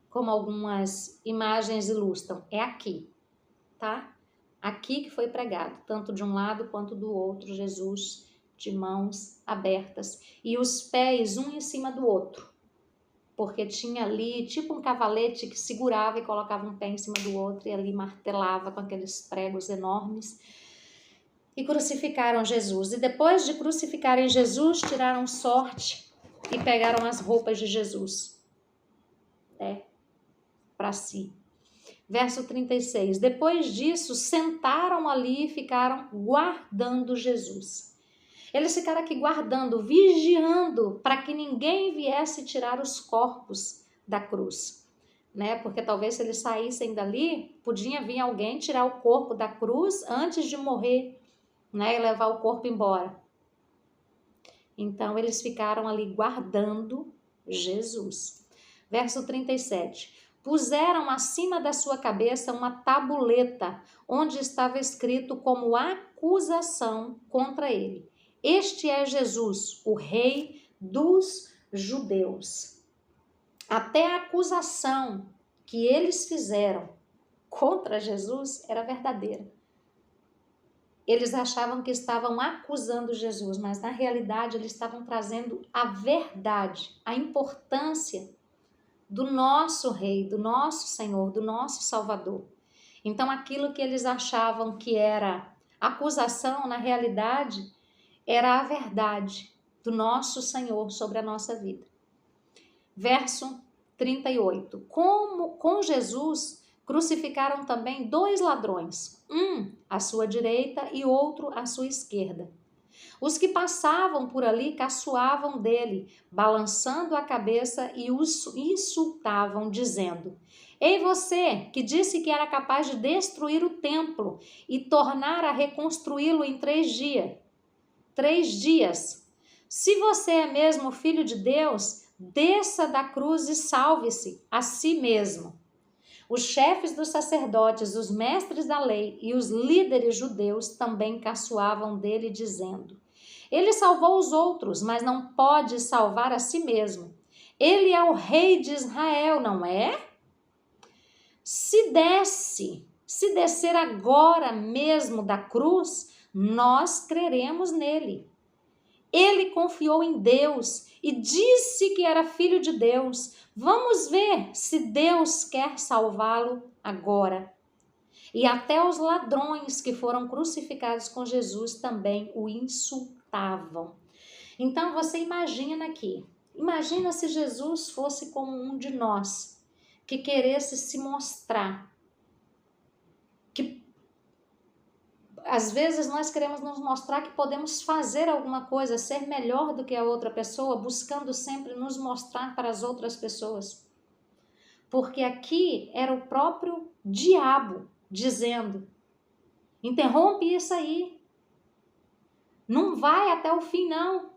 como algumas imagens ilustram, é aqui, tá? Aqui que foi pregado, tanto de um lado quanto do outro, Jesus de mãos abertas e os pés um em cima do outro, porque tinha ali tipo um cavalete que segurava e colocava um pé em cima do outro e ali martelava com aqueles pregos enormes e crucificaram Jesus. E depois de crucificarem Jesus, tiraram sorte e pegaram as roupas de Jesus, para si. Verso 36, depois disso, sentaram ali e ficaram guardando Jesus. Eles ficaram aqui guardando, vigiando, para que ninguém viesse tirar os corpos da cruz, né? Porque talvez se eles saíssem dali, podia vir alguém tirar o corpo da cruz antes de morrer, né? E levar o corpo embora. Então, eles ficaram ali guardando Jesus. Verso 37. Puseram acima da sua cabeça uma tabuleta, onde estava escrito como acusação contra ele: este é Jesus, o Rei dos Judeus. Até a acusação que eles fizeram contra Jesus era verdadeira. Eles achavam que estavam acusando Jesus, mas na realidade eles estavam trazendo a verdade, a importância do nosso Rei, do nosso Senhor, do nosso Salvador. Então aquilo que eles achavam que era acusação, na realidade, era a verdade do nosso Senhor sobre a nossa vida. Verso 38. Com Jesus crucificaram também 2 ladrões, um à sua direita e outro à sua esquerda. Os que passavam por ali caçoavam dele, balançando a cabeça e os insultavam, dizendo: ei você, que disse que era capaz de destruir o templo e tornar a reconstruí-lo em 3 dias. Se você é mesmo filho de Deus, desça da cruz e salve-se a si mesmo. Os chefes dos sacerdotes, os mestres da lei e os líderes judeus também caçoavam dele, dizendo: ele salvou os outros, mas não pode salvar a si mesmo. Ele é o rei de Israel, não é? Se descer agora mesmo da cruz, nós creremos nele. Ele confiou em Deus e disse que era filho de Deus. Vamos ver se Deus quer salvá-lo agora. E até os ladrões que foram crucificados com Jesus também o insultavam. Então você imagina aqui, imagina se Jesus fosse como um de nós, que queresse se mostrar, que às vezes nós queremos nos mostrar que podemos fazer alguma coisa, ser melhor do que a outra pessoa, buscando sempre nos mostrar para as outras pessoas. Porque aqui era o próprio diabo dizendo: interrompe isso aí, não vai até o fim não,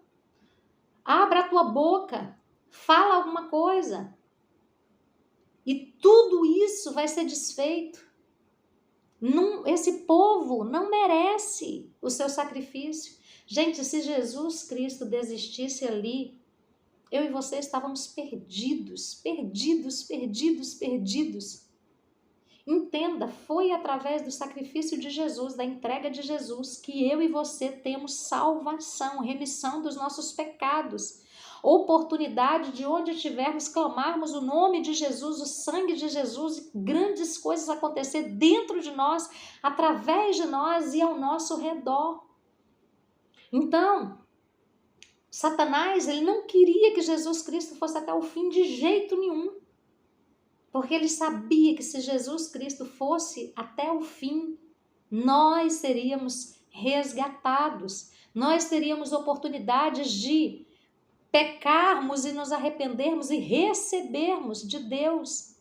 abra a tua boca, fala alguma coisa, e tudo isso vai ser desfeito. Esse povo não merece o seu sacrifício. Gente, se Jesus Cristo desistisse ali, eu e você estávamos perdidos. Entenda, foi através do sacrifício de Jesus, da entrega de Jesus, que eu e você temos salvação, remissão dos nossos pecados, oportunidade de onde estivermos clamarmos o nome de Jesus, o sangue de Jesus, e grandes coisas acontecer dentro de nós, através de nós e ao nosso redor. Então, Satanás, ele não queria que Jesus Cristo fosse até o fim de jeito nenhum. Porque ele sabia que se Jesus Cristo fosse até o fim, nós seríamos resgatados, nós teríamos oportunidades de pecarmos e nos arrependermos e recebermos de Deus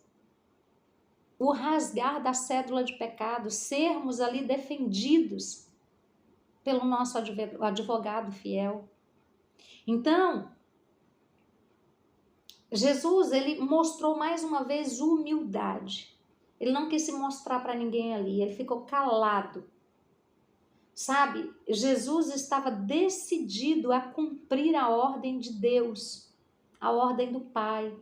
o rasgar da cédula de pecado, sermos ali defendidos pelo nosso advogado fiel. Então, Jesus, ele mostrou mais uma vez humildade. Ele não quis se mostrar para ninguém ali, ele ficou calado. Sabe, Jesus estava decidido a cumprir a ordem de Deus, a ordem do Pai.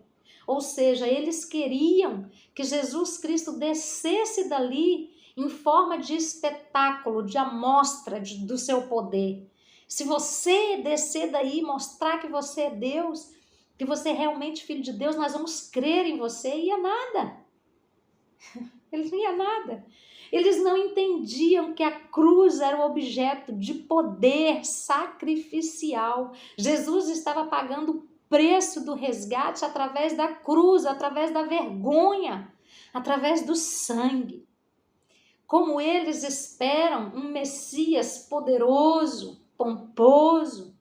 Ou seja, eles queriam que Jesus Cristo descesse dali em forma de espetáculo, de amostra do seu poder. Se você descer daí e mostrar que você é Deus, que você é realmente filho de Deus, nós vamos crer em você. E é nada. Eles não iam nada. Eles não entendiam que a cruz era um objeto de poder sacrificial. Jesus estava pagando o preço do resgate através da cruz, através da vergonha, através do sangue. Como eles esperam um Messias poderoso, pomposo,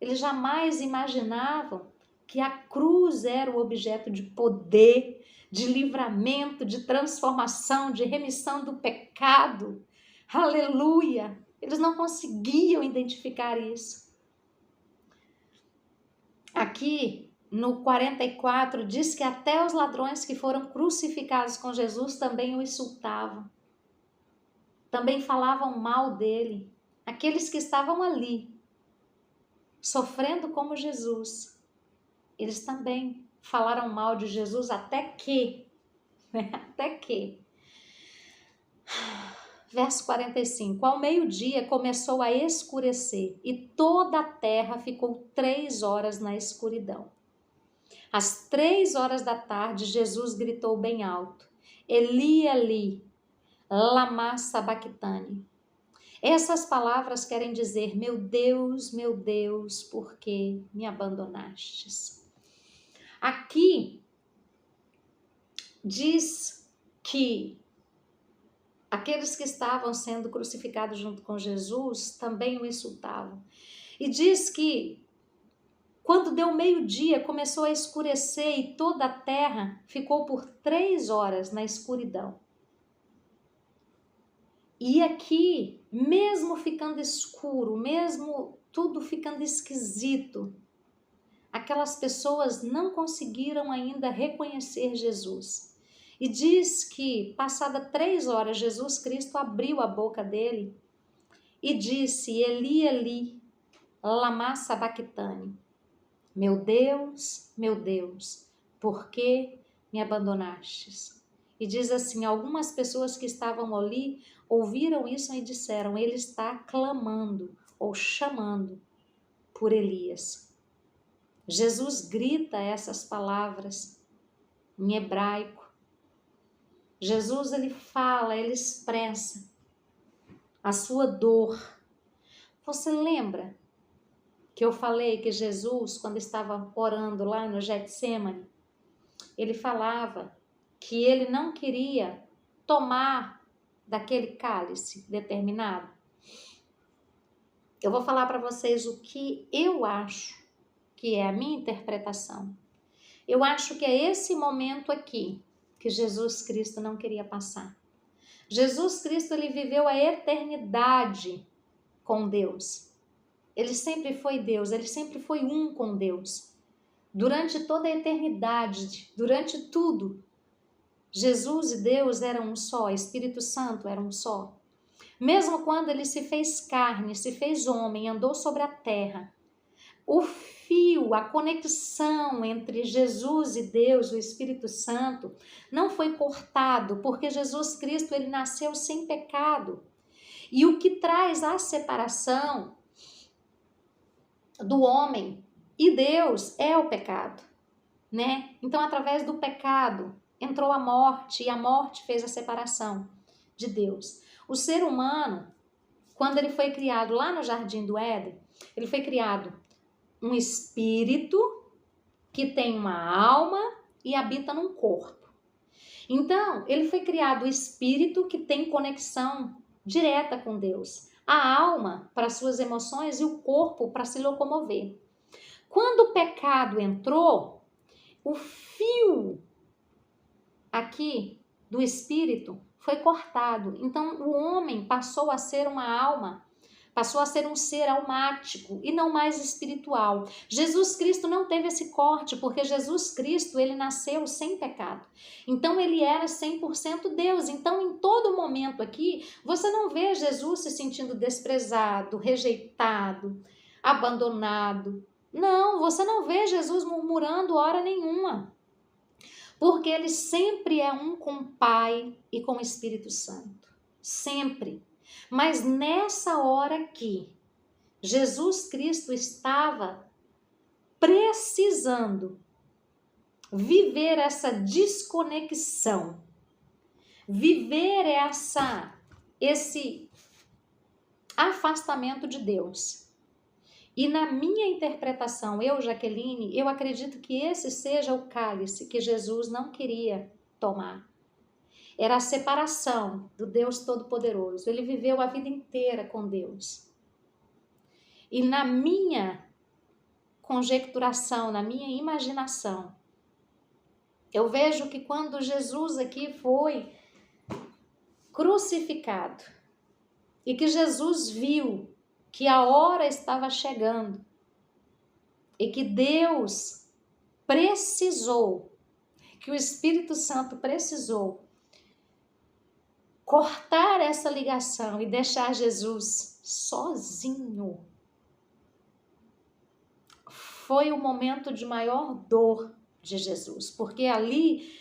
eles jamais imaginavam que a cruz era o objeto de poder, de livramento, de transformação, de remissão do pecado. Aleluia! Eles não conseguiam identificar isso. Aqui no 44 diz que até os ladrões que foram crucificados com Jesus também o insultavam. Também falavam mal dele. Aqueles que estavam ali, sofrendo como Jesus, eles também falaram mal de Jesus até que, Verso 45, ao meio-dia começou a escurecer e toda a terra ficou 3 horas na escuridão. Às 3 horas da tarde, Jesus gritou bem alto, Eli, Eli, lama sabachthani. Essas palavras querem dizer, meu Deus, por que me abandonastes? Aqui diz que aqueles que estavam sendo crucificados junto com Jesus também o insultavam. E diz que quando deu meio-dia começou a escurecer e toda a terra ficou por 3 horas na escuridão. E aqui, mesmo ficando escuro, mesmo tudo ficando esquisito, aquelas pessoas não conseguiram ainda reconhecer Jesus. E diz que, passada 3 horas, Jesus Cristo abriu a boca dele e disse, Eli, Eli, lama sabachthani. Meu Deus, por que me abandonastes? E diz assim, algumas pessoas que estavam ali ouviram isso e disseram, ele está clamando ou chamando por Elias. Jesus grita essas palavras em hebraico. Jesus, ele fala, ele expressa a sua dor. Você lembra que eu falei que Jesus, quando estava orando lá no Getsemane, ele falava que ele não queria tomar daquele cálice determinado? Eu vou falar para vocês o que eu acho que é a minha interpretação. Eu acho que é esse momento aqui que Jesus Cristo não queria passar. Jesus Cristo, ele viveu a eternidade com Deus. Ele sempre foi Deus, ele sempre foi um com Deus. Durante toda a eternidade, durante tudo, Jesus e Deus eram um só, Espírito Santo era um só. Mesmo quando ele se fez carne, se fez homem, andou sobre a terra, o fio, a conexão entre Jesus e Deus, o Espírito Santo, não foi cortado, porque Jesus Cristo, ele nasceu sem pecado. E o que traz a separação do homem e Deus é o pecado, né? Então, através do pecado, entrou a morte, e a morte fez a separação de Deus. O ser humano, quando ele foi criado lá no Jardim do Éden, ele foi criado um espírito que tem uma alma e habita num corpo. Então, ele foi criado o espírito que tem conexão direta com Deus, a alma para suas emoções e o corpo para se locomover. Quando o pecado entrou, o fio aqui do espírito foi cortado. Então, o homem passou a ser uma alma Passou a ser um ser almático e não mais espiritual. Jesus Cristo não teve esse corte, porque Jesus Cristo, ele nasceu sem pecado. Então, ele era 100% Deus. Então, em todo momento aqui, você não vê Jesus se sentindo desprezado, rejeitado, abandonado. Não, você não vê Jesus murmurando hora nenhuma. Porque ele sempre é um com o Pai e com o Espírito Santo. Sempre. Mas nessa hora aqui, Jesus Cristo estava precisando viver essa desconexão, viver esse afastamento de Deus. E na minha interpretação, Jaqueline, eu acredito que esse seja o cálice que Jesus não queria tomar. Era a separação do Deus Todo-Poderoso. Ele viveu a vida inteira com Deus. E na minha conjecturação, na minha imaginação, eu vejo que quando Jesus aqui foi crucificado e que Jesus viu que a hora estava chegando e que Deus precisou, que o Espírito Santo precisou cortar essa ligação e deixar Jesus sozinho. Foi o momento de maior dor de Jesus, porque ali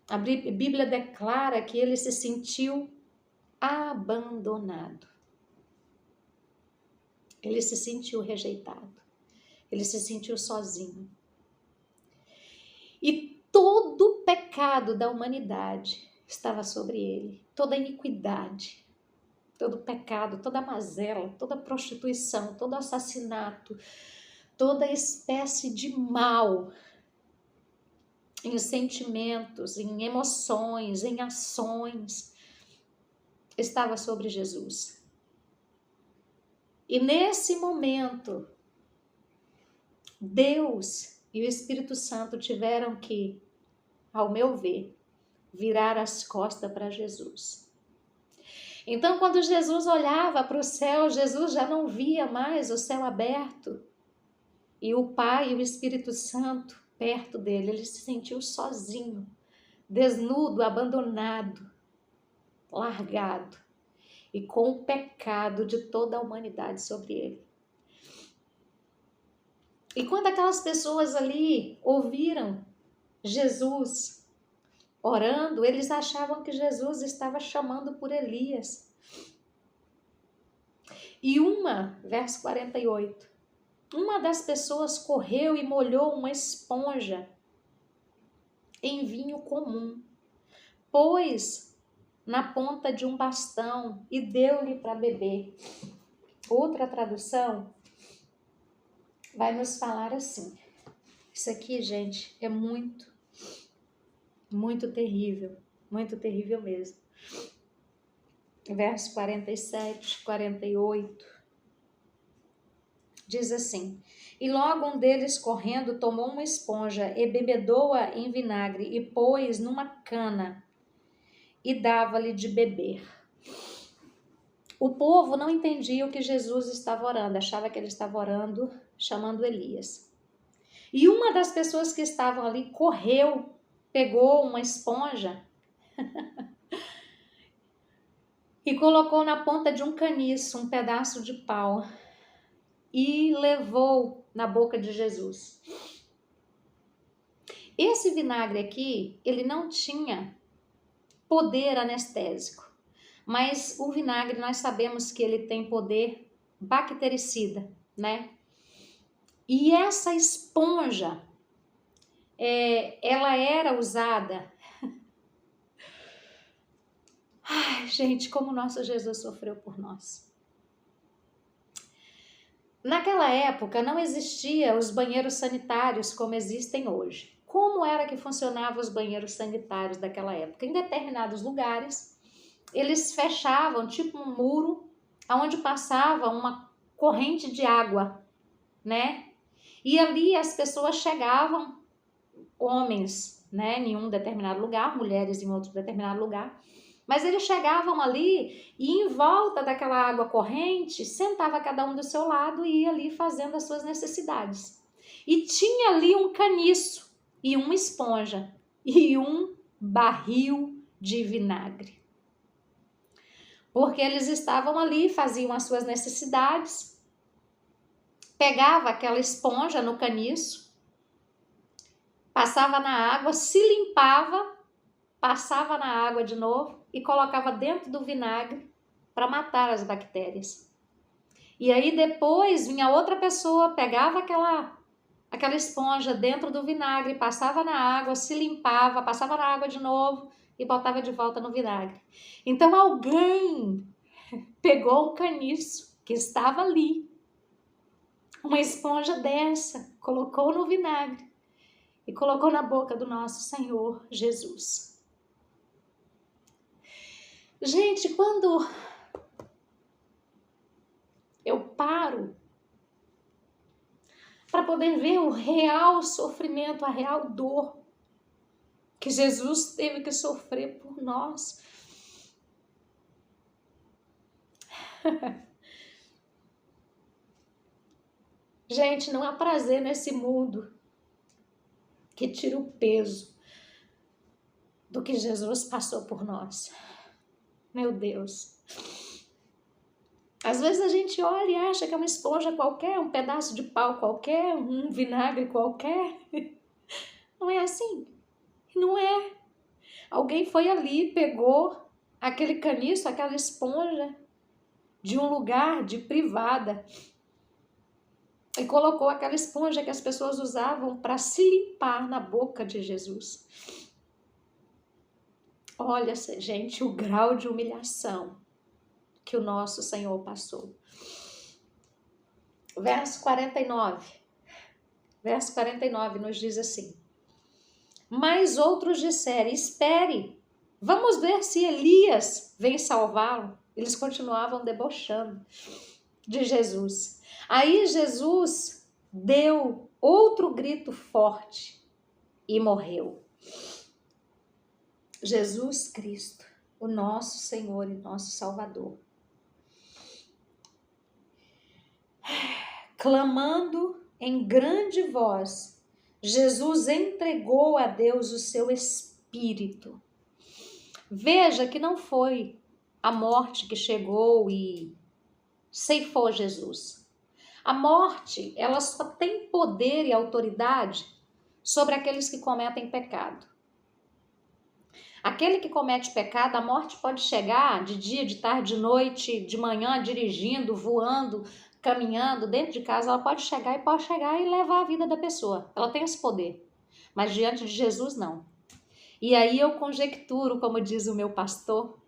a Bíblia declara que ele se sentiu abandonado. Ele se sentiu rejeitado. Ele se sentiu sozinho. E todo o pecado da humanidade estava sobre ele. Toda a iniquidade, todo o pecado, toda a mazela, toda a prostituição, todo o assassinato, toda espécie de mal em sentimentos, em emoções, em ações, estava sobre Jesus. E nesse momento, Deus e o Espírito Santo tiveram que, ao meu ver, virar as costas para Jesus. Então, quando Jesus olhava para o céu, Jesus já não via mais o céu aberto e o Pai e o Espírito Santo perto dele. Ele se sentiu sozinho, desnudo, abandonado, largado e com o pecado de toda a humanidade sobre ele. E quando aquelas pessoas ali ouviram Jesus orando, eles achavam que Jesus estava chamando por Elias. E verso 48, uma das pessoas correu e molhou uma esponja em vinho comum, pôs na ponta de um bastão e deu-lhe para beber. Outra tradução vai nos falar assim. Isso aqui, gente, é muito terrível mesmo. Verso 47, 48, diz assim: e logo um deles correndo tomou uma esponja e bebedou-a em vinagre e pôs numa cana e dava-lhe de beber. O povo não entendia o que Jesus estava orando, achava que ele estava orando, chamando Elias. E uma das pessoas que estavam ali correu, pegou uma esponja e colocou na ponta de um caniço um pedaço de pau e levou na boca de Jesus. Esse vinagre aqui, ele não tinha poder anestésico, mas o vinagre nós sabemos que ele tem poder bactericida, né? E essa esponja, ela era usada. Ai, gente, como nosso Jesus sofreu por nós. Naquela época não existia os banheiros sanitários como existem hoje. Como era que funcionavam os banheiros sanitários daquela época? Em determinados lugares, eles fechavam tipo um muro, onde passava uma corrente de água, né? E ali as pessoas chegavam, homens, né, em um determinado lugar, mulheres em outro determinado lugar, Mas eles chegavam ali e em volta daquela água corrente, sentava cada um do seu lado e ia ali fazendo as suas necessidades. E tinha ali um caniço e uma esponja e um barril de vinagre. Porque eles estavam ali, faziam as suas necessidades, pegava aquela esponja no caniço, passava na água, se limpava, passava na água de novo e colocava dentro do vinagre para matar as bactérias. E aí depois vinha outra pessoa, pegava aquela esponja dentro do vinagre, passava na água, se limpava, passava na água de novo e botava de volta no vinagre. Então alguém pegou um caniço que estava ali, uma esponja dessa, colocou no vinagre e colocou na boca do nosso Senhor Jesus. Gente, quando eu paro para poder ver o real sofrimento, a real dor que Jesus teve que sofrer por nós. Gente, não há prazer nesse mundo que tira o peso do que Jesus passou por nós. Meu Deus. Às vezes a gente olha e acha que é uma esponja qualquer, um pedaço de pau qualquer, um vinagre qualquer. Não é assim. Não é. Alguém foi ali, pegou aquele caniço, aquela esponja de um lugar de privada e colocou aquela esponja que as pessoas usavam para se limpar na boca de Jesus. Olha, gente, o grau de humilhação que o nosso Senhor passou. Verso 49. Verso 49 nos diz assim: mas outros disseram, espere, vamos ver se Elias vem salvá-lo. Eles continuavam debochando de Jesus. Aí Jesus deu outro grito forte e morreu. Jesus Cristo, o nosso Senhor e nosso Salvador, clamando em grande voz, Jesus entregou a Deus o seu espírito. Veja que não foi a morte que chegou e ceifou Jesus. A morte, ela só tem poder e autoridade sobre aqueles que cometem pecado. Aquele que comete pecado, a morte pode chegar de dia, de tarde, de noite, de manhã, dirigindo, voando, caminhando dentro de casa. Ela pode chegar e levar a vida da pessoa. Ela tem esse poder. Mas diante de Jesus, não. E aí eu conjecturo, como diz o meu pastor,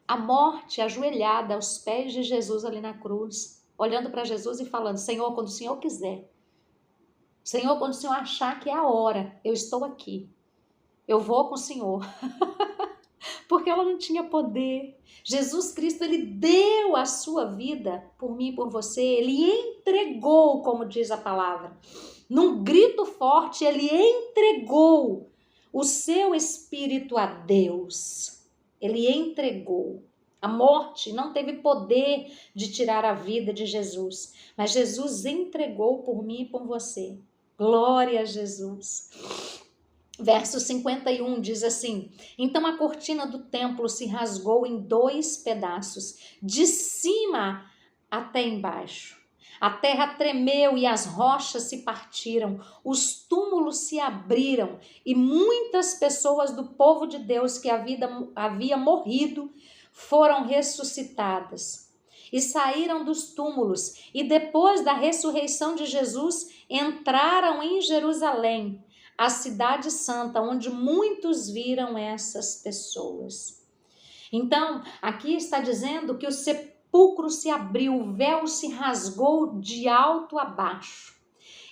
a morte ajoelhada aos pés de Jesus ali na cruz, olhando para Jesus e falando: Senhor, quando o Senhor quiser, Senhor, quando o Senhor achar que é a hora, eu estou aqui. Eu vou com o Senhor. Porque ela não tinha poder. Jesus Cristo, ele deu a sua vida por mim e por você. Ele entregou, como diz a palavra. Num grito forte, ele entregou o seu espírito a Deus. Ele entregou. A morte não teve poder de tirar a vida de Jesus. Mas Jesus entregou por mim e por você. Glória a Jesus. Verso 51 diz assim: então a cortina do templo se rasgou em 2 pedaços, de cima até embaixo. A terra tremeu e as rochas se partiram, os túmulos se abriram e muitas pessoas do povo de Deus que havia morrido foram ressuscitadas. E saíram dos túmulos e depois da ressurreição de Jesus entraram em Jerusalém, a cidade santa, onde muitos viram essas pessoas. Então, aqui está dizendo que o sepulcro se abriu, o véu se rasgou de alto a baixo.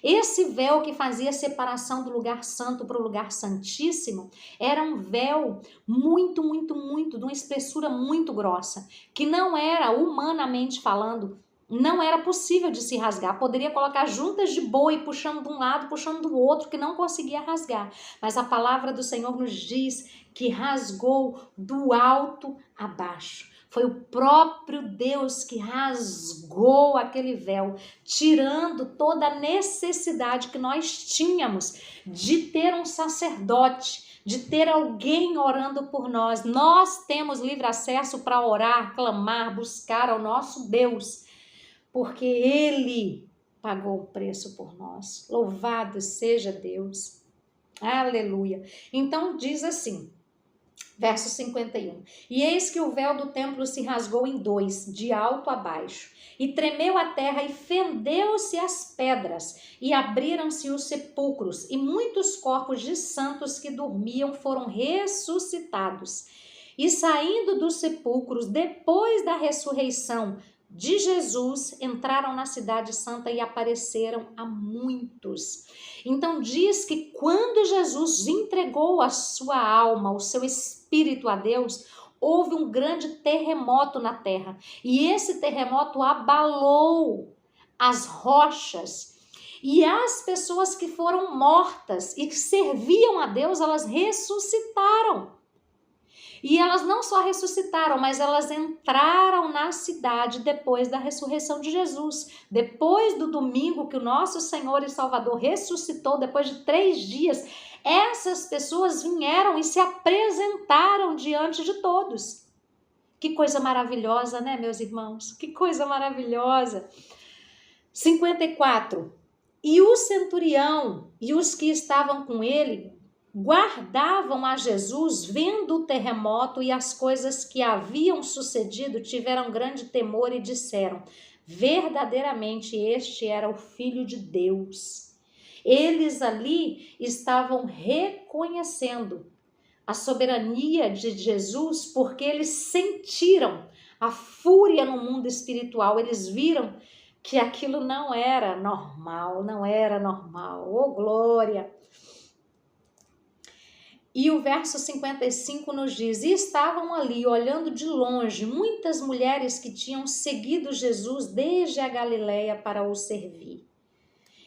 Esse véu que fazia a separação do lugar santo para o lugar santíssimo era um véu muito, de uma espessura muito grossa, que não era, humanamente falando, Não era possível de se rasgar. Poderia colocar juntas de boi, puxando de um lado, puxando do outro, que não conseguia rasgar. Mas a palavra do Senhor nos diz que rasgou do alto a baixo. Foi o próprio Deus que rasgou aquele véu, tirando toda a necessidade que nós tínhamos de ter um sacerdote, de ter alguém orando por nós. Nós temos livre acesso para orar, clamar, buscar ao nosso Deus, porque Ele pagou o preço por nós. Louvado seja Deus. Aleluia. Então diz assim, verso 51. E eis que o véu do templo se rasgou em dois, de alto a baixo, e tremeu a terra, e fendeu-se as pedras, e abriram-se os sepulcros, e muitos corpos de santos que dormiam foram ressuscitados. E saindo dos sepulcros, depois da ressurreição de Jesus, entraram na cidade santa e apareceram a muitos. Então diz que quando Jesus entregou a sua alma, o seu espírito a Deus, houve um grande terremoto na terra. E esse terremoto abalou as rochas. E as pessoas que foram mortas e que serviam a Deus, elas ressuscitaram. E elas não só ressuscitaram, mas elas entraram na cidade depois da ressurreição de Jesus. Depois do domingo que o nosso Senhor e Salvador ressuscitou, depois de 3 dias, essas pessoas vieram e se apresentaram diante de todos. Que coisa maravilhosa, né, meus irmãos? Que coisa maravilhosa. 54. E o centurião e os que estavam com ele guardavam a Jesus, vendo o terremoto e as coisas que haviam sucedido, tiveram grande temor e disseram: verdadeiramente este era o Filho de Deus. Eles ali estavam reconhecendo a soberania de Jesus, porque eles sentiram a fúria no mundo espiritual, eles viram que aquilo não era normal, não era normal. Oh, glória! E o verso 55 nos diz: e estavam ali, olhando de longe, muitas mulheres que tinham seguido Jesus desde a Galileia para o servir.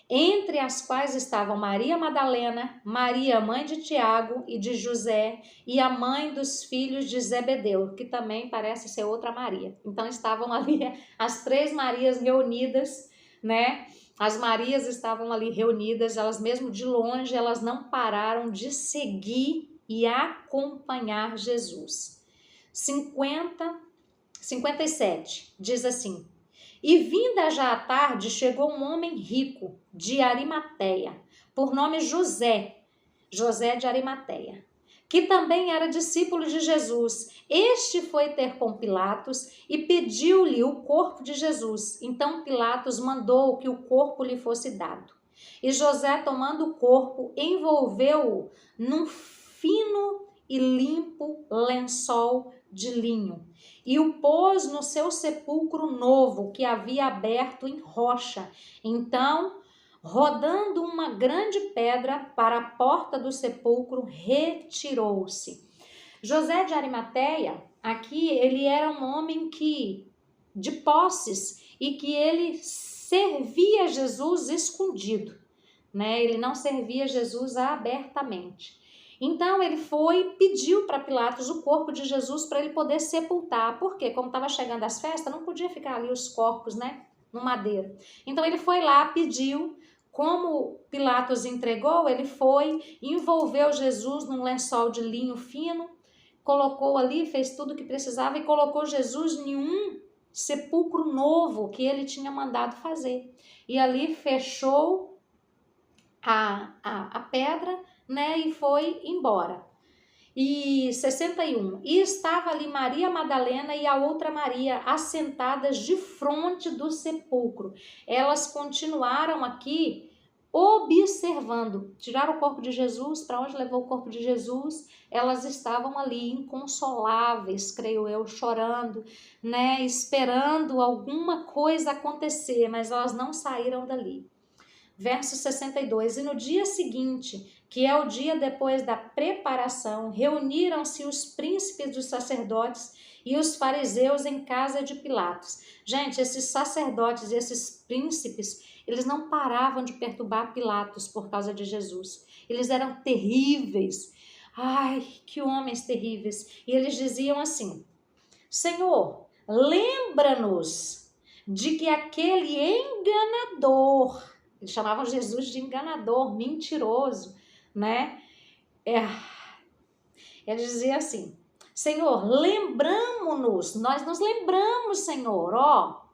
Entre as quais estavam Maria Madalena, Maria, mãe de Tiago e de José, e a mãe dos filhos de Zebedeu, que também parece ser outra Maria. Então estavam ali as 3 Marias reunidas, né? As Marias estavam ali reunidas, elas mesmo de longe, elas não pararam de seguir e acompanhar Jesus. 57, diz assim: e vinda já à tarde, chegou um homem rico de Arimateia, por nome José de Arimateia, que também era discípulo de Jesus. Este foi ter com Pilatos e pediu-lhe o corpo de Jesus. Então Pilatos mandou que o corpo lhe fosse dado. E José, tomando o corpo, envolveu-o num fino e limpo lençol de linho e o pôs no seu sepulcro novo, que havia aberto em rocha. Então, rodando uma grande pedra para a porta do sepulcro, retirou-se. José de Arimateia, aqui, ele era um homem de posses, e que ele servia Jesus escondido, né? Ele não servia Jesus abertamente. Então ele pediu para Pilatos o corpo de Jesus para ele poder sepultar, porque como estava chegando as festas, não podia ficar ali os corpos, né, no madeiro. Então ele foi lá, pediu, como Pilatos entregou, ele foi, envolveu Jesus num lençol de linho fino, colocou ali, fez tudo o que precisava e colocou Jesus em um sepulcro novo que ele tinha mandado fazer. E ali fechou a pedra, né, e foi embora. E 61, e estava ali Maria Madalena e a outra Maria assentadas de frente do sepulcro. Elas continuaram aqui observando, tiraram o corpo de Jesus, para onde levou o corpo de Jesus? Elas estavam ali inconsoláveis, creio eu, chorando, né, esperando alguma coisa acontecer, mas elas não saíram dali. Verso 62, e no dia seguinte, que é o dia depois da preparação, reuniram-se os príncipes dos sacerdotes e os fariseus em casa de Pilatos. Gente, esses sacerdotes e esses príncipes, eles não paravam de perturbar Pilatos por causa de Jesus. Eles eram terríveis. Ai, que homens terríveis. E eles diziam assim: Senhor, lembra-nos de que aquele enganador, eles chamavam Jesus de enganador, mentiroso, né? Ele dizia assim: Senhor, lembramos-nos, nós nos lembramos, Senhor, ó,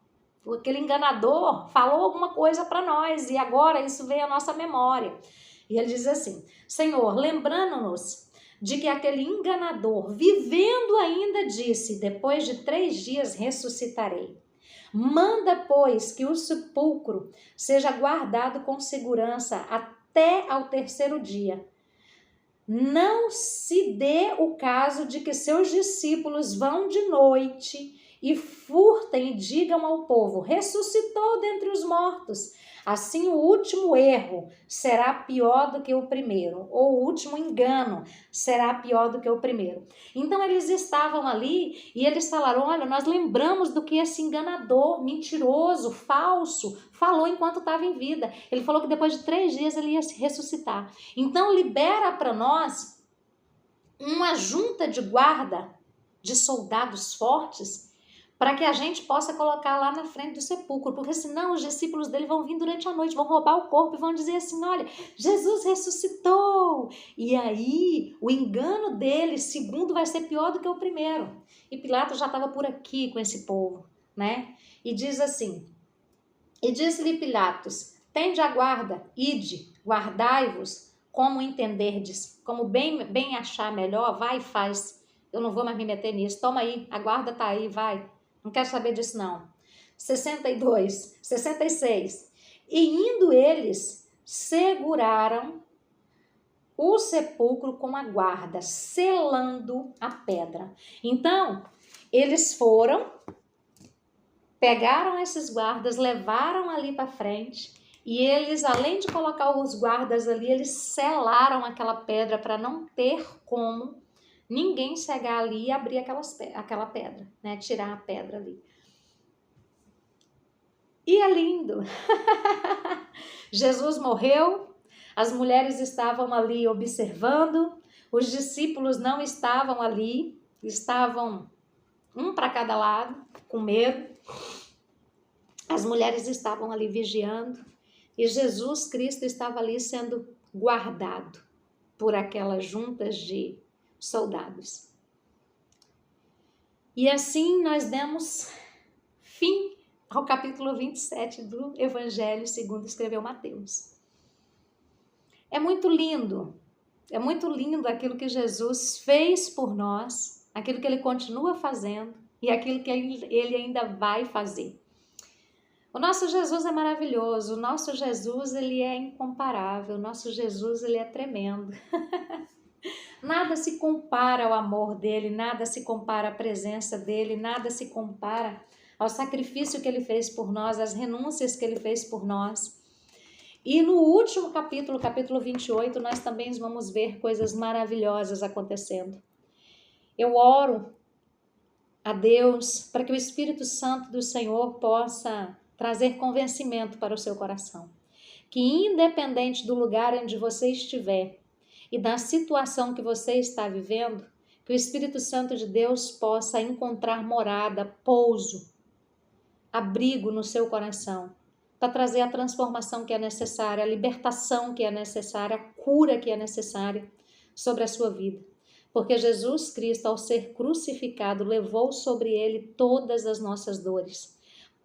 aquele enganador falou alguma coisa para nós e agora isso veio à nossa memória. E ele diz assim: Senhor, lembrando-nos de que aquele enganador, vivendo ainda, disse: depois de 3 dias ressuscitarei. Manda, pois, que o sepulcro seja guardado com segurança até ao 3º dia. Não se dê o caso de que seus discípulos vão de noite e furtem e digam ao povo: ressuscitou dentre os mortos. Assim o último erro será pior do que o primeiro, ou o último engano será pior do que o primeiro. Então eles estavam ali e eles falaram: olha, nós lembramos do que esse enganador, mentiroso, falso, falou enquanto estava em vida. Ele falou que depois de 3 dias ele ia se ressuscitar. Então libera para nós uma junta de guarda de soldados fortes para que a gente possa colocar lá na frente do sepulcro, porque senão os discípulos dele vão vir durante a noite, vão roubar o corpo e vão dizer assim: olha, Jesus ressuscitou. E aí o engano dele, segundo, vai ser pior do que o primeiro. E Pilatos já estava por aqui com esse povo, né? E diz assim: e disse-lhe Pilatos: tende a guarda, ide, guardai-vos, como entenderdes, como bem achar melhor, vai e faz. Eu não vou mais me meter nisso, toma aí, a guarda está aí, vai. Não quero saber disso não. 66. E indo eles, seguraram o sepulcro com a guarda, selando a pedra. Então, eles foram, pegaram esses guardas, levaram ali para frente e eles, além de colocar os guardas ali, eles selaram aquela pedra para não ter como ninguém chegar ali e abrir aquela pedra, né? Tirar a pedra ali. E é lindo. Jesus morreu, as mulheres estavam ali observando, os discípulos não estavam ali, estavam um para cada lado, com medo. As mulheres estavam ali vigiando e Jesus Cristo estava ali sendo guardado por aquelas juntas de soldados. E assim nós demos fim ao capítulo 27 do Evangelho segundo escreveu Mateus. É muito lindo aquilo que Jesus fez por nós, aquilo que ele continua fazendo e aquilo que ele ainda vai fazer. O nosso Jesus é maravilhoso, o nosso Jesus ele é incomparável, o nosso Jesus ele é tremendo. Nada se compara ao amor dele, nada se compara à presença dele, nada se compara ao sacrifício que ele fez por nós, às renúncias que ele fez por nós. E no último capítulo, capítulo 28, nós também vamos ver coisas maravilhosas acontecendo. Eu oro a Deus para que o Espírito Santo do Senhor possa trazer convencimento para o seu coração. Que independente do lugar onde você estiver e da situação que você está vivendo, que o Espírito Santo de Deus possa encontrar morada, pouso, abrigo no seu coração, para trazer a transformação que é necessária, a libertação que é necessária, a cura que é necessária sobre a sua vida. Porque Jesus Cristo, ao ser crucificado, levou sobre ele todas as nossas dores,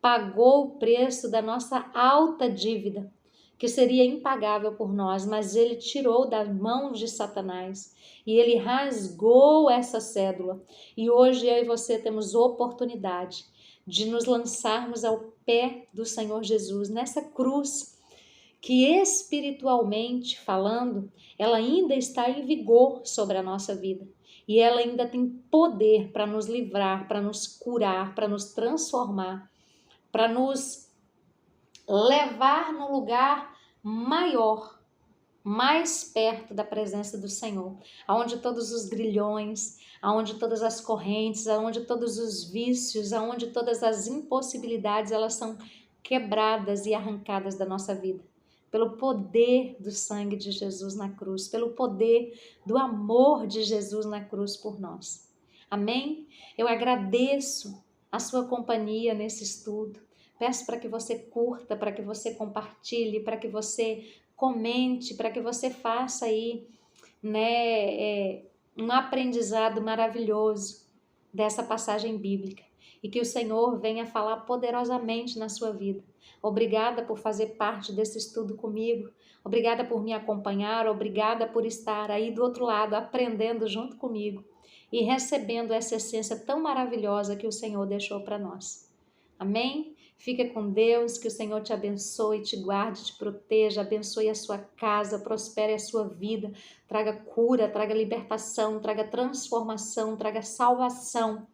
pagou o preço da nossa alta dívida, que seria impagável por nós, mas ele tirou das mãos de Satanás e ele rasgou essa cédula. E hoje eu e você temos oportunidade de nos lançarmos ao pé do Senhor Jesus, nessa cruz, que espiritualmente falando, ela ainda está em vigor sobre a nossa vida. E ela ainda tem poder para nos livrar, para nos curar, para nos transformar, para nos levar num lugar maior mais perto da presença do Senhor, aonde todos os grilhões, aonde todas as correntes, aonde todos os vícios, aonde todas as impossibilidades, elas são quebradas e arrancadas da nossa vida. Pelo poder do sangue de Jesus na cruz, pelo poder do amor de Jesus na cruz por nós. Amém? Eu agradeço a sua companhia nesse estudo. Peço para que você curta, para que você compartilhe, para que você comente, para que você faça aí, um aprendizado maravilhoso dessa passagem bíblica e que o Senhor venha falar poderosamente na sua vida. Obrigada por fazer parte desse estudo comigo, obrigada por me acompanhar, obrigada por estar aí do outro lado aprendendo junto comigo e recebendo essa essência tão maravilhosa que o Senhor deixou para nós. Amém? Fica com Deus, que o Senhor te abençoe, te guarde, te proteja, abençoe a sua casa, prospere a sua vida, traga cura, traga libertação, traga transformação, traga salvação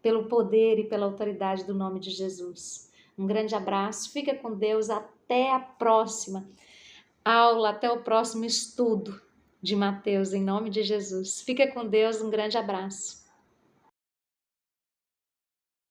pelo poder e pela autoridade do nome de Jesus. Um grande abraço, fica com Deus, até a próxima aula, até o próximo estudo de Mateus, em nome de Jesus. Fica com Deus, um grande abraço.